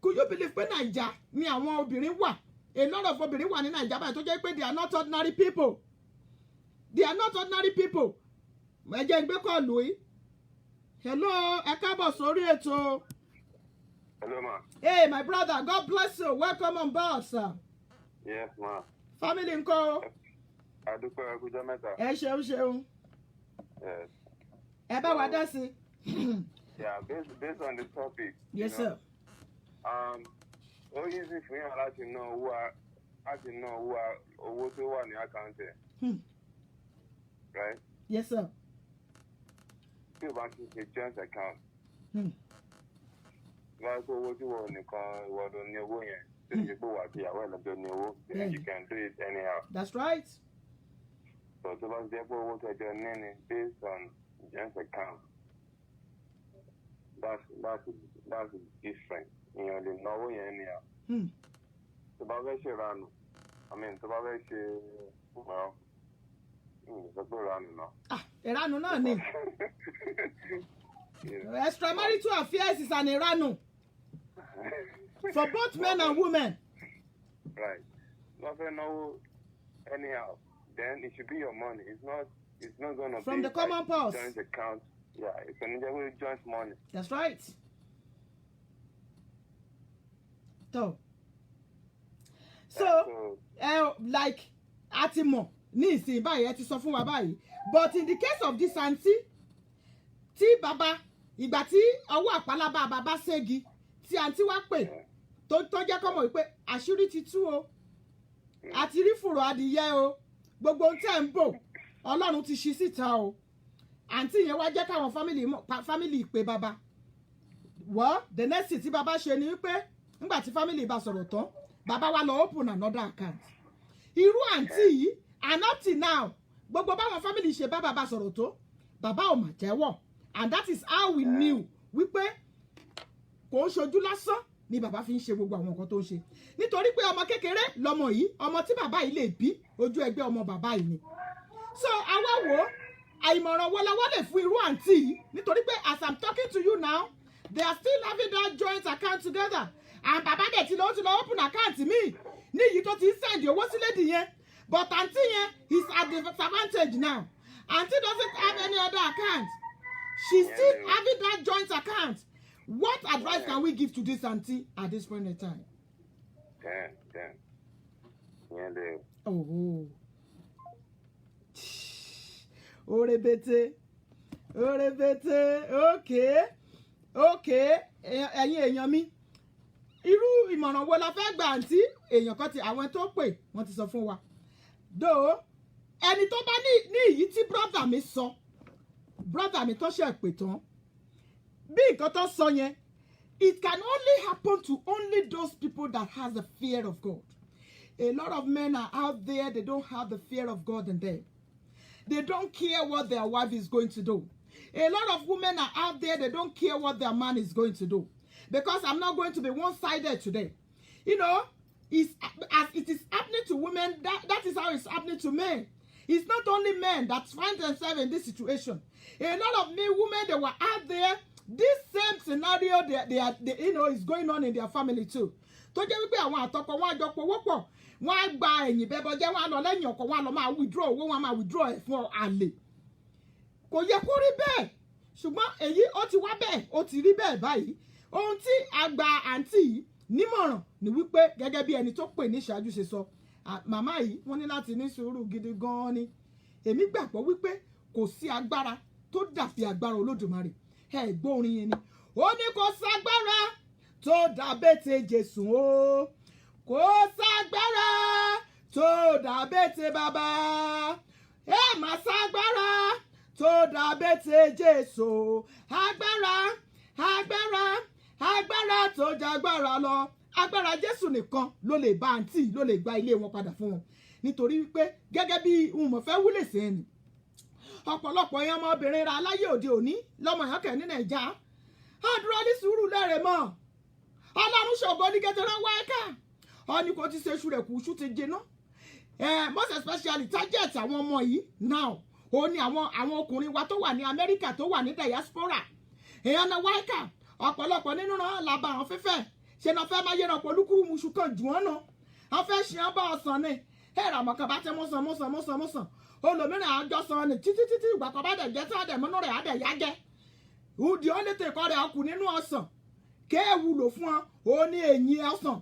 Could you believe pé Naija ni àwọn obìnrin wà? A lot of obìnrin wà ní Naija báyìí tó jẹ́ pé they are not ordinary people. They are not ordinary people. Ẹ jẹ́ n gbé kọ́ọ̀lù yìí. Hello, ẹ káàbọ̀ sórí ètò. Hello, ma. Hey, my brother, God bless you. Welcome on board, sir. Yes, ma. Family ńkọ́? Adúpẹ́ ẹkújọ́ mẹ́ta. Ẹ ṣeun. Yes. Ẹ bá wa dá sí. Yeah, based on the topic. Yes, sir. Ó easy fún yàn láti ná owó tó wà ní àkáǹtì. Right? Yes, sir. Tí o bá ti ṣe joint account. Wọ́n á kó owó tí wọ́n nìkan ìwọ́dọ̀ ní owó yẹn. Tí o ṣe pé wà á ti ìyàwó ẹ̀ lọ́jọ́ ní owó. Then you can do it anyhow. That's right. So tó bá jẹ́ pé owó tẹ̀jọ́ ní ni based on joint account. That's different. Ìyẹn lè náwó yẹn anyhow. Tó bá fẹ́ ṣe ìranù. Tó bá fẹ́ ṣe sọ pé ìranù náà. Ìranù náà ni. Extramarital affairs is an ìranù. For both men and women. Right. Not for no anyhow. Then it should be your money. It's not gonna from be the common purse. Joint account. Yeah, it's gonna be joint money. That's right. So like Atimo ní ìsìn báyìí ẹ ti sọ fún wa báyìí. But in the case of this aunty, tí bàbá ìgbà tí ọwọ́ àpálábá bàbá ségi tí aunty wá pè tó jẹ́ kọ́mọ̀ wípé àṣírí ti tú o àti rí fùrọ̀ adìyẹ o gbogbo ohun tẹ́ ń bò Ọlọ́run ti ṣí síta o aunty yẹn wá jẹ́ káwọn family pè bàbá wọ́ the next thing tí bàbá ṣe ni wípé nígbà tí family bá sọ̀rọ̀ tán bàbá wa lọ open another account irú aunty yìí and up till now gbogbo báwọn family ṣe bá bàbá sọ̀rọ̀ tó bàbá ò mà jẹ́wọ́ and that is how we knew wípé kò ń ṣojú lásán ni bàbá fi ń ṣe gbogbo àwọn nǹkan tó ń ṣe nítorí pé ọmọ kékeré lọmọ yìí ọmọ tí bàbá yìí lè bí ojú ẹgbẹ́ ọmọ bàbá yìí ni so àwa wò àìmọ̀ràn wo la wá lè fún irú àǹtí yìí nítorí pé as I'm talking to you now they are still having that joint account together and bàbá dẹ̀ ti lọ open account mi ní èyí tó ti ń send owó sí lady yẹn but aunty yẹn is at the disadvantage now aunty doesn't have any other account she's still having that joint account. What advice can we give to this auntie at this point in time? Then. Oh. Orebete. Okay. Ẹ̀yin èèyàn mi. Irú ìmọ̀ràn wo la fẹ́ gbà àǹtí? Èèyàn kan ti àwọn tó pè wọ́n ti sọ fún wa. Though ẹni tó bá ní èyí tí brother mi sọ. Brother mi tó ṣe pè tán. Bí nǹkan tó sọ yẹn, it can only happen to only those people that has the fear of God. A lot of men are out there, they don't have the fear of God in them. They don't care what their wife is going to do. A lot of women are out there, they don't care what their man is going to do. Because I'm not going to be one-sided today. As it is happening to women, that is how it's happening to men. It's not only men that find themselves in this situation. A lot of men, women, they were out there. This same scenario is going on in their family too. Tó jẹ́ wípé àwọn àtọkọ wọn àjọ pọ̀wọ́pọ̀ wọn á gba ẹ̀yìn bẹ́bọ jẹ́ wọn á lọ lẹ́yìn ọkọ wọn á lọ máa withdraw owó wọn á máa withdraw ẹ̀ fún àlè. Kò yẹ kó rí bẹ́ẹ̀ ṣùgbọ́n èyí ó ti wá bẹ́ẹ̀ ó ti rí bẹ́ẹ̀ báyìí. Ohun tí àgbà àǹtí yìí nímọ̀ràn ni wípé gẹ́gẹ́ bí ẹni tó pè ní ìṣáájú ṣe sọ màmá yìí wọ́n ní láti ní sùúrù gidi gan-an ni èmi gbàgbọ́ wípé kò sí agbára tó dàbí agbára olódùmarè ẹ gbọ́ orin yẹn ni ó ní kò ságbára tó dàbẹ́tẹ̀ Jésù o kò ságbára tó dàbẹ́tẹ̀ bàbá ẹ má ságbára tó dàbẹ́tẹ̀ Jésù agbára agbára agbára tó jagbára lọ agbára Jésù nìkan ló lè bá àǹtí ló lè gba ilé wọn padà fún wọn nítorí wípé gẹ́gẹ́ bí mọ̀fẹ́ wúlè sí ẹni ọ̀pọ̀lọpọ̀ yẹn ọmọbìnrin ra aláyé òde òní lọ́mọ ìyánkẹ́ ní nàìjà àdúrà ní sùúrù lẹ́rẹ̀ mọ́ ọlọ́run ṣògo ní kẹtẹrẹ wáíkà ọ̀nì kò ti ṣe iṣu rẹ̀ kù iṣu ti jiná most especially target àwọn ọmọ yìí now ó ní àwọn ọkùnrin wa tó wà ní Amẹ́ríkà tó wà ní diaspora èèyàn náà wáíkà ọ̀pọ̀lọpọ̀ nínú náà làbà àwọn fẹ́fẹ́ ṣe náà fẹ́ máa yẹra pọ̀lúkúrú muṣu kan jù wọ́n náà wọ́n fẹ́ ṣe ọ́n bá ọ̀sán ni ẹ̀rọ àmọ̀kàn bá tẹ́ mọ́sàn olòmíràn àjọsàn ni títí ìgbà kan bá dẹ̀ jẹ́ tí àdẹ̀ mọ́nú rẹ̀ àdẹ̀ yá jẹ́ ìdí ó lè tẹ̀kọ́ rẹ̀ ọkù nínú ọ̀sán kéèwù lò fún ọ ó ní ẹ̀yìn ọ̀sán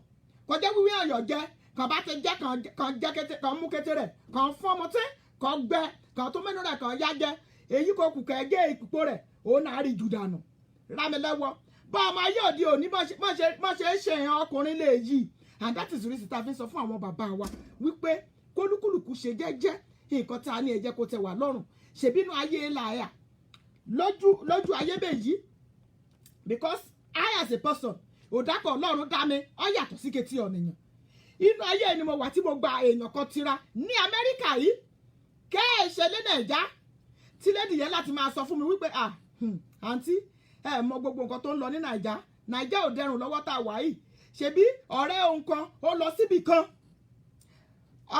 kọjá wíwí ọ̀yọ̀ jẹ́ kan bá ti jẹ́ kan jẹ́ kété kan mú kété rẹ̀ kan fún ọmọ tí kan gbẹ kan tó mẹ́nu rẹ̀ kan yá jẹ́ èyí kò kù kẹ́gẹ́ ìpò rẹ̀ ó náà rí jù dànù rámilẹ́wọ́ bá ọmọ ayé òde òní má ṣe é ṣe èèyàn ọkùnrin lè yí and that is the reason tá fi ń sọ fún àwọn bàbá wa wípé kólúkúlùkù ṣe jẹ́jẹ́ nǹkan tá a ní ẹ jẹ́ kó tẹ́ wà lọ́rùn ṣèbínú ayé làáyà lójú ayé bèyí because I as a person òdàkọ̀ ọlọ́run dá mi ọ yàtọ̀ sí ketí ọ̀nìyàn inú ayé ni mo wà tí mo gba èèyàn kan tira ní Amẹ́ríkà yìí kẹ́ẹ̀ṣẹ̀ lé nàìjà tí lédi yẹn láti máa sọ fún mi wípé àǹtí ẹ mọ gbogbo nǹkan tó ń lọ ní nàìjà ò dẹrùn lọ́wọ́ tá a wà yìí ṣebí ọ̀rẹ́ òun kan ó lọ síbì kan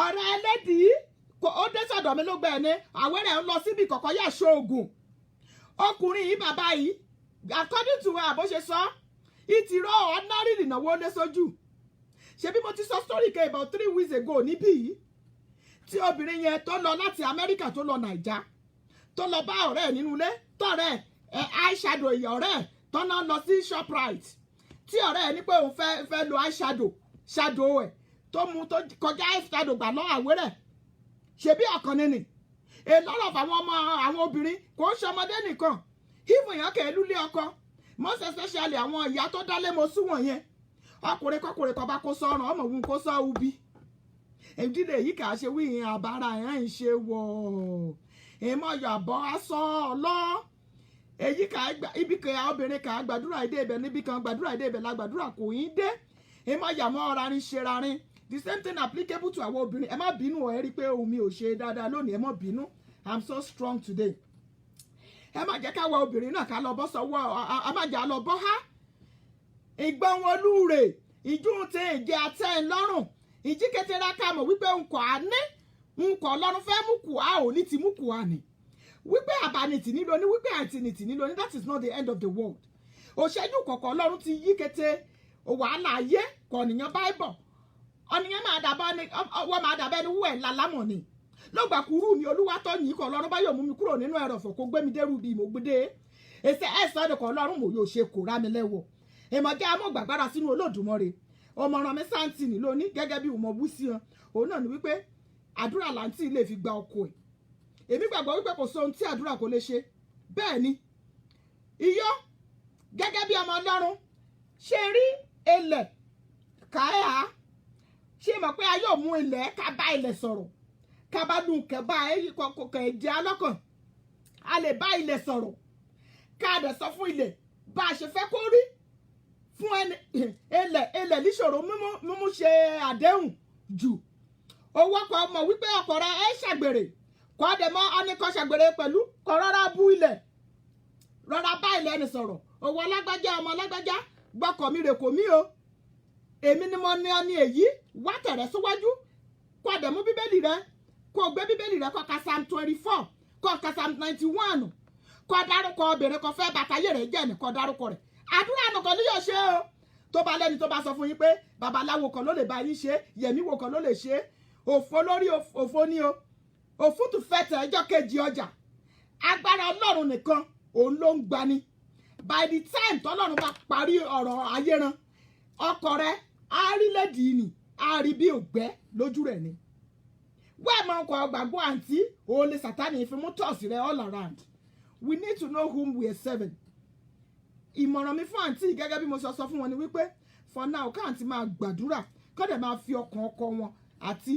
ọ̀rẹ́ ẹlẹ́dìí ó dé sọ̀dọ̀ mi ló gbẹ ẹni àwẹ̀rẹ̀ ń lọ síbì kọ̀kọ́ yà ṣoògùn ọkùnrin yìí bàbá yìí according to her bó ṣe sọ ìtìrọ ordinary ìnáwó lé sójú ṣebí mo ti sọ story kan about 3 weeks ago níbí yìí tí obìnrin yẹn tó lọ láti Amẹ́ríkà tó lọ nàìjà tó lọ bá ọ̀rẹ́ ẹ̀ nínú ilé tọ̀rẹ́ eyeshadow ìyá ọ̀rẹ́ ẹ̀ tọ́nà lọ sí Shoprite tí ọ̀rẹ́ ẹ̀ ní pé òun fẹ́ lo eyeshadow ẹ̀ tó mú tó kọjá eyeshadow gbà lọ́ àwérẹ̀ ṣebí ọkàn nínú a lot of àwọn obìnrin kò ń ṣọmọdé nìkan even èèyàn kẹ́ẹ̀lú lé ọkọ most especially àwọn ìyá tó dálé mo sún wọ̀nyẹn ọkùnrin kọkùnrin kan bá kó sọ́run ọmọ òun kó sọ́ ubi ìdílé yìí kà á ṣe wí ìyẹn àbára ẹ̀ ń ṣe wọ̀ èèmọ̀ yàbọ̀ aṣọ ọlọ́ èyí kà á gbà ibi kan obìnrin kà á gbàdúrà ìdè ibẹ̀ níbi kan gbàdúrà ìdè ibẹ̀ la gbàdúrà kò yín dé èèmọ̀ yàmọ̀ ọ̀ra rin ṣe ra rin the same thing applicable to àwọn obìnrin ẹ má bínú ẹ rí i pé ohun mi ò ṣe dáadáa lónìí ẹ má bínú I'm so strong today ẹ má jẹ́ káwa obìnrin náà ká lọ bọ́ sọ́wọ́ ẹ má jà lọ bọ́ há ìgbọ́n wọn lúure ìjú ti ìjẹ àtẹ ńlọ́rùn ìjí kékeré ká mọ̀ wípé nkọ̀ á ní nkọ̀ ọlọ́run fẹ́ mú kù á ò ní ti mú kù á ní wípé àbánitì nílò ní wípé àǹtìnìtì nílò ní that is not the end of the world òṣèjú kọ̀ọ̀kan ọlọ́run ti yí kété wàhálà ayé kọ̀ọ̀nìyàn báìbọ̀ ọ̀nìyàn máa dàbẹ́ ní wúwẹ̀ lálámọ̀ ni lọ́gbà kúrú mi olúwa tó yìí kọ̀ ọlọ́run bá yóò mú mi kúrò nínú ẹ̀rọ̀fọ̀ kó gbé mi dẹ́rù bí mo gbé dé èsì ẹ̀sán ọ̀dọ̀kọ̀ ọlọ́run mò yóò ṣe kó rá mi lẹ́wọ̀ èmọ̀jẹ́ amọ̀gbàgbára sínú olódùmọ̀re ọmọràn mi sáǹtì ní lónìí gẹ́gẹ́ bí ọmọ bú sí wọn òun náà ni wípé àdúrà làǹtì lè fi gba ọkọ ẹ̀ èmi gbàgbọ́ wípé kò sóhun tí àdúrà kò lè ṣe bẹ́ẹ̀ ni iyọ́ gẹ́gẹ́ bí ọmọ ọlọ́run ṣe rí ilẹ̀ káyà ṣe mọ̀ pé a yóò mú ilẹ̀ ká bá ilẹ̀ sọ̀rọ̀ ká bá dùn kẹba èyí kọ̀ọ̀kan ẹ̀jẹ̀ alọ́kàn a lè bá ilẹ̀ sọ̀rọ̀ ká dẹ̀ sọ fún ilẹ̀ bá a ṣe fẹ́ kó rí fún ẹni ilẹ̀ níṣòro mímú ṣe àdéhùn jù owó kan mọ̀ wípé ọkọ rẹ ẹ ṣàgbèrè kọ́ dẹ̀ mọ́ ọ́nìkan ṣàgbèrè pẹ̀lú kọ́ rárá bú ilẹ̀ rárá bá ilẹ̀ ẹni sọ̀rọ̀ owó alágbájá ọmọ alágbájá gbọ́kọ̀ mi rè kò mí o èmi ni mo ní ọ ní èyí wá tẹ̀rẹ̀ síwájú kọ́ dẹ̀ mú bíbélì rẹ kó gbé bíbélì rẹ kọ́ ka Psalm 24 kọ́ ka Psalm 91 kọ́ dárúkọ obìnrin kan fẹ́ bàtàyè rẹ̀ jẹ́ ní kọ́ dárúkọ rẹ̀ àdúrà nìkan ló yóò ṣe o tó bá lẹ́ni tó bá sọ fún yín pé babaláwo kan ló lè bá yín ṣe yẹ̀míwò kan ló lè ṣe òfo lórí òfo ní o òfútù fẹ́tẹ̀ ẹjọ́ kejì ọjà agbára ọlọ́run nìkan òun ló ń gbani by the time tọ́lọ́run bá parí ọ̀rọ̀ ayé ran ọkọ rẹ á rí lẹ́dìí nì á rí bí ògbẹ́ lójú rẹ̀ ni wẹ́ẹ̀ mọ ọkọ̀ ọgbàgbọ́ àǹtí òun lè sàtánì ìfimú tọ̀sí rẹ̀ all around we need to know whom we are serving. Ìmọ̀ràn mi fún àǹtí gẹ́gẹ́ bí mo sọ fún wọn ni wípé for now káàntì máa gbàdúrà kọ́dẹ̀ máa fi ọkàn ọkọ wọn àti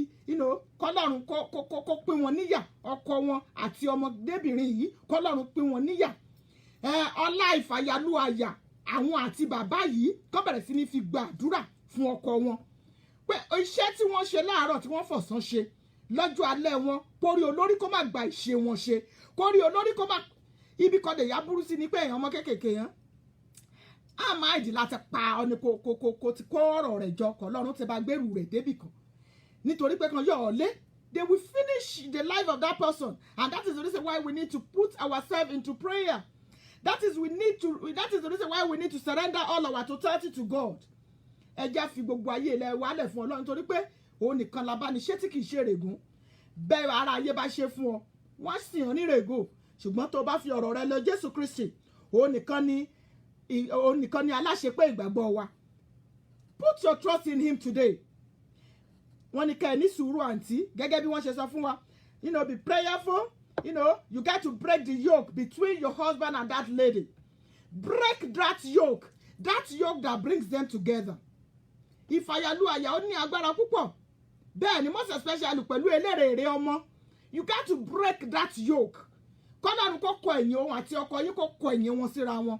kọ́lọ́run kó pín wọn níyà ọkọ wọn àti ọmọdébìnrin yìí kọ́lọ́run pín wọn níyà ọlá ìfàyàlú àyà àwọn àti bàbá yìí kọ́ bẹ̀rẹ̀ sí ní fi gbàdúrà fún ọkọ wọn pé iṣẹ́ tí wọ́n ṣe láàárọ̀ tí wọ́n fọ̀sán ṣe lọ́jọ́ alẹ́ wọn kórí olórí kó má gba ìṣe wọn ṣe kórí olórí kó má ibi kan lè yá burú sí ni pé èèyàn ọmọ kéékèèké yẹn á máa ìdí láti pa ọ ní kó ti kó ọ̀rọ̀ rẹ̀ jọ kọ́ lọ́run ti bá gbèrú rẹ̀ débì kan nítorí pé kan yọ ọ́ lé they will finish the life of that person and that is the reason why we need to put ourselves into prayer. That is the reason why we need to surrender all our totality to God. Ẹ jẹ́ fi gbogbo ayé ilẹ̀ wa lẹ̀ fún Ọlọ́run torí pé òun nìkan la bá ní ṣé tí kìí ṣe règùn bẹ́ẹ̀ ara ayé bá ṣe fún ọ wọ́n sì hàn ní règò ṣùgbọ́n tó bá fi ọ̀rọ̀ rẹ lọ Jésù Kristi òun nìkan ni aláṣepé ìgbàgbọ́ wa. Put your trust in him today. Wọ́n ní ká ẹ ní sùúrù àǹtí gẹ́gẹ́ bí wọ́n ṣe sọ fún wa be prayerful. You got to break the yoke between your husband and that lady. Break that yoke that brings them together. Ìfàyàlú àyà ó ní agbára púpọ̀. Bẹ́ẹ̀ ni most especially pẹ̀lú elérèrè ọmọ. You got to break that yoke. Kọ́lọ́run kó kọ ẹ̀yìn òun àti ọkọ yín kó kọ ẹ̀yìn wọn síra wọn.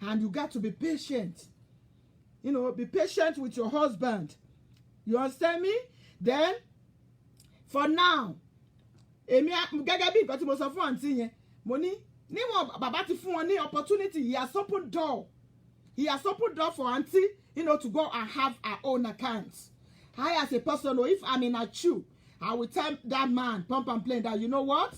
And you got to be patient. Be patient with your husband. You understand me? Then, for now, èmi gẹ́gẹ́ bí nǹkan tí mo sọ fún àǹtí yẹn mo ní níwọ̀n bàbá ti fún wọn ní opportunity he has opened door for aunty to go and have her own account. I as a person if I'm in a shoe I will tell that man pump and plain that you know what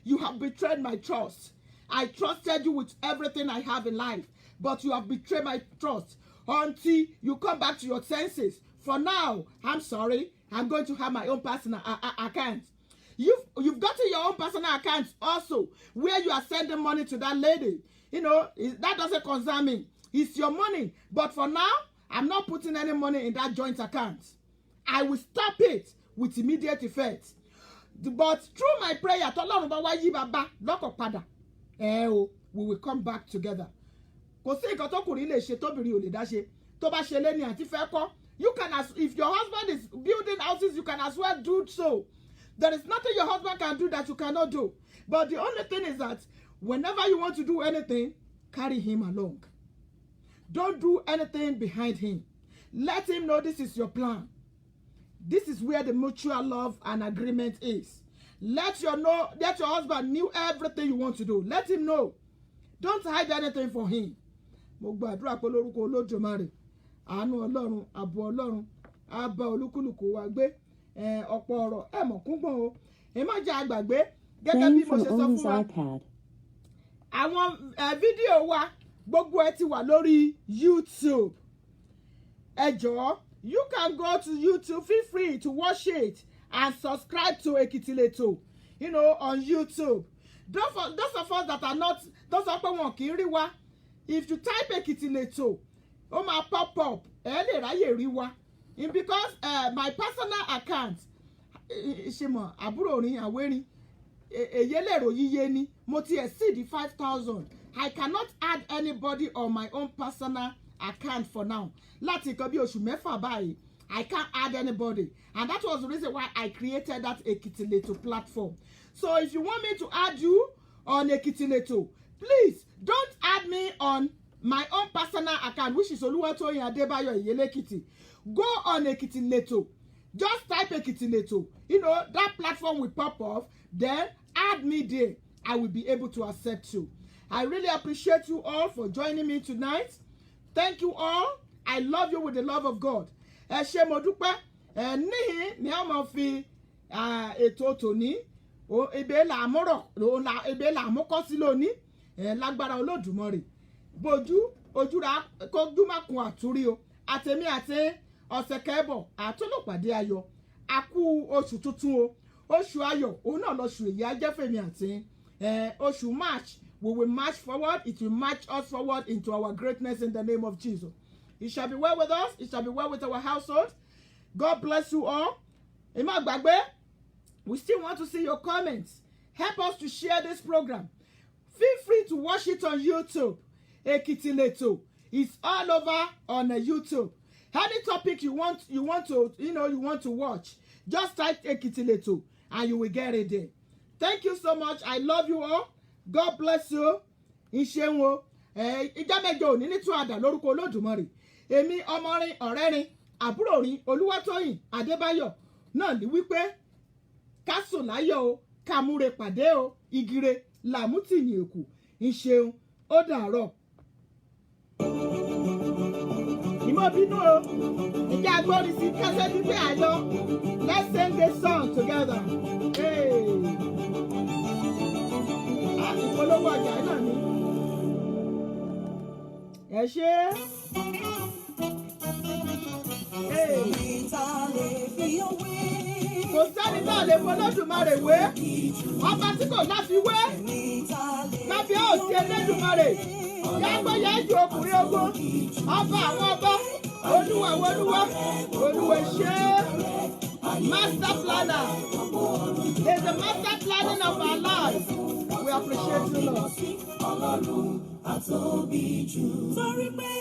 you have betrayed my trust. I trusted you with everything I have in life but you have betrayed my trust until you come back to your senses. For now I'm sorry I'm going to have my own personal account. You've gotten your own personal account also where you are sending money to that lady. That doesn't concern me. It's your money. But for now, I'm not putting any money in that joint account. I will stop it with immediate effect. But through my prayer, we will come back together. You can, if your husband is building houses, you can as well do so. There is nothing your husband can do that you cannot do. But the only thing is that whenever you want to do anything, carry him along. Don't do anything behind him. Let him know this is your plan. This is where the mutual love and agreement is. Let your husband know everything you want to do. Let him know. Don't hide anything for him. Mo gbàdúrà pé lórúkọ Olódùmarè, àánú Ọlọ́run, ààbò Ọlọ́run, á bá olúkúlùkù wa gbé. Ọ̀pọ̀ ọ̀rọ̀ mọ̀ kúngbọ̀n o ẹ má jẹ́ àgbàgbé gẹ́gẹ́ bí mo ṣe sọ fún wa àwọn fídíò wa gbogbo ẹ ti wà lórí YouTube ẹ jọ̀ọ́ you can go to YouTube feel free to watch it and subscribe to Ekitileto on YouTube. Those of us that are not those of pé wọn kì í rí wa if you type Ekitileto ó máa pop up ẹ lè ráyè rí wa. Because my personal account ṣe mọ̀ àbúrò orin àwérin èyélèrò yíyé ni mo ti exceed 5,000. I cannot add anybody on my own personal account for now. Láti nǹkan bí oṣù mẹ́fà báyìí I can't add anybody and that was the reason why I created that Ekitileto platform. So if you want me to add you on Ekitileto, please don't add me on my own personal account which is Oluwatoyin Adebayo Iyelekiti. Go on Ekitileto. Just type Ekitileto. That platform will pop up. Then add me there. I will be able to accept you. I really appreciate you all for joining me tonight. Thank you all. I love you with the love of God. Ẹ ṣé mo dúpẹ́. Níhìn ni a máa fi ètò tòní. Ebe là àmúkọ́ sí lónìí. Lágbára Olódùmarè. Bójú ojúra kójú má kun àtúrí o. Àtèmi àti ọ̀sẹ̀ kẹ́bọ̀ àtúnlùpàdé ayọ̀ àkú oṣù tuntun o oṣù ayọ̀ òun náà lọ́ṣù èyí ajẹ́fẹ̀mí àti oṣù March we will march forward it will march us forward into our greatness in the name of Jesus. It shall be well with us. It shall be well with our household. God bless you all. Ima Gbagbe, we still want to see your comments. Help us to share this program. Feel free to watch it on YouTube. Ekiti Leto. It's all over on YouTube. Any topic you want to watch, just type Ekiti Leto and you will get it there. Thank you so much. I love you all. God bless you. Ìṣeun ìjọ mẹ́jọ òní ní túwàdà lórúkọ Olódùmarè. Èmi ọmọrin ọ̀rẹ́rin àbúròrin Olúwatóyìn Adébáyọ̀ náà ní wípé ká sùn láyọ̀ o, ká múre pàdé o, igire làmútìyìn èkù. Ìṣeun ó dàárọ̀. Ìmọ̀ bínú o, ìjà agbórí sí kẹ́sẹ́ gbígbé àjọ. Let's sing this song together. Ìpolówó ọjà náà ni. Ẹ ṣé. Kò sẹ́ni náà lè fọlọ́dùmarè wé. Ọba tí kò láfiwé. Lábẹ́ òsì Elédùmarè. Yàgbọ́ yẹ́jú ọkùnrin ogun. Ọba àwọn ọba. Olúwa olúwa. Olúwa ṣe. Master planner. Is the master planning of our lives. We appreciate you, Lord. Torí pé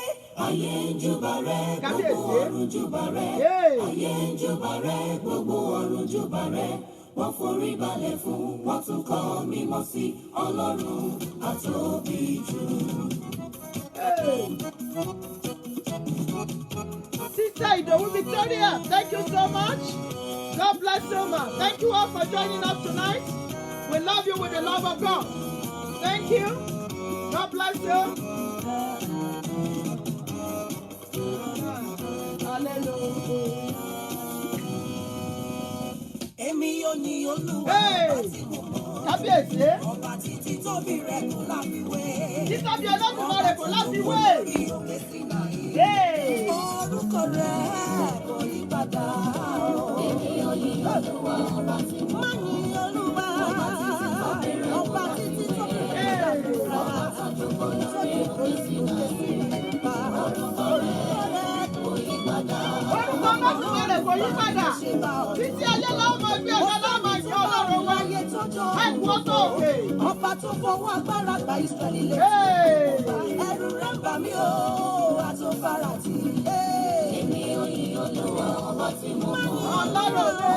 ayé ń júbà rẹ̀, gbogbo ọ̀run júbà rẹ̀. Ayé ń júbà rẹ̀, gbogbo ọ̀run júbà rẹ̀. Wọ́n forí balẹ̀ fún, wọ́n tún kọ mímọ́ sí Ọlọ́run àtóbi jù. Sister Idowu Victoria, thank you so much. God bless you, ma. Thank you all for joining us tonight. We love you with the love of God. Thank you. God bless you. Hallelujah. Èmi yóò ní Olúwa Hey! Kábíyèsí. ọba títí tóbi rẹ̀ kò láfiwé. Títóbi Olódùmarè kò láfiwé. Hey! Orúkọ rẹ̀ kò yí padà. Èmi yóò ní Olúwa ọba tí mo mọ̀. Má ní Olúwa ọba títí tóbi rẹ̀ kò láfiwé. Orúkọ rẹ̀ kò yí padà. Orúkọ Olódùmarè kò yí padà. Títí ayé lọ́wọ́ máa gbé ọ̀gá lọ́wọ́ máa jẹ́ Ọlọ́run wa. Ẹ̀kú tó òkè. Ọba tó fọwọ́ agbára gba Ísírẹ́lì lé. Ẹ̀rù rẹ̀ ń bà mí o, àtúnfàrà tì í. Èmi ò yí Olúwa ọba tí mo mọ̀. Ọlọ́run ló.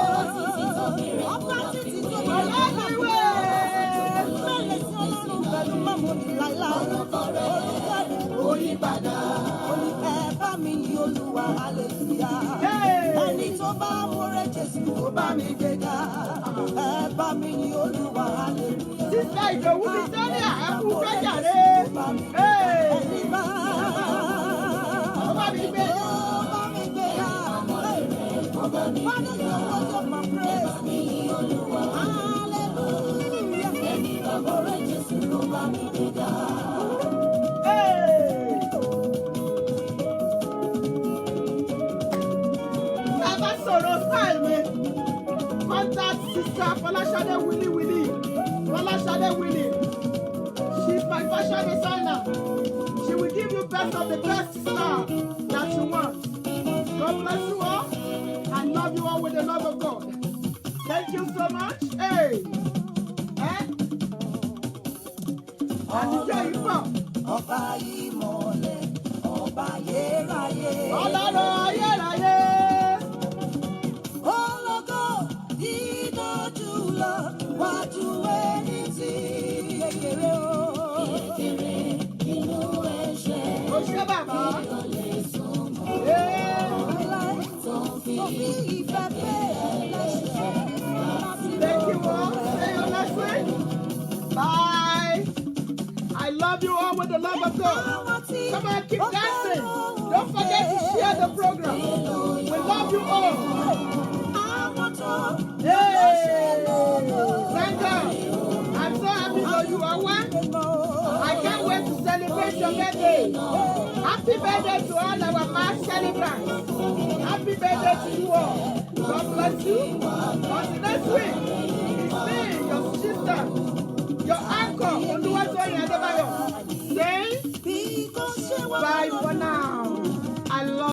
Ọba títí tó bí Ọlọ́dúnwé. Bẹ́ẹ̀ sí Ọlọ́run pẹ̀lú mọ́mọ́ ní láíláí. Orúkọ rẹ̀ kò yí padà. Ẹ bá mi yí Olúwa, hallelujah. Ẹni tó bá múrẹ́ Jésù ó bá mi gbéga. Ẹ bá mi yí Olúwa, hallelujah. Sísá Ìdòwú Victoria, ẹ kú gbẹ́jàre. Ẹni bá Ó bá mi gbé. ó bá mi gbéga. Father, you are worthy of my praise. Hallelujah. Ẹni bá múrẹ́ Jésù ó bá mi gbéga. Ẹ bá sọ̀rọ̀ style mi. Contact Sister Fọláṣadé Willy. Fọláṣadé Willy. She's my fashion designer. She will give you best of the best style that you want. God bless you all. I love you all with the love of God. Thank you so much. Hey. Àníjọ́ yìí pọ̀. Ọba ìmọ̀lẹ̀, ọba ayérayé. Ọlọ́run ayérayé. Ológo dídójúlọ, wájú ẹni tí kékeré o. Kékeré inú ẹ̀ṣẹ̀. Ó ṣé bàbá. Láíláí tó fi ìfẹ́ pé ẹlẹ́ṣẹ̀. Thank you all. See you next week. Bye. I love you all with the love of God. Come on, keep dancing. Don't forget to share the program. We love you all. Hey! Thank God. I'm so happy that you are one. I can't wait to celebrate your birthday. Happy birthday to all our mass celebrants. Happy birthday to you all. God bless you. Until next week, it's me, your sister, your uncle, Oluwatoyin Adebayo, saying bye.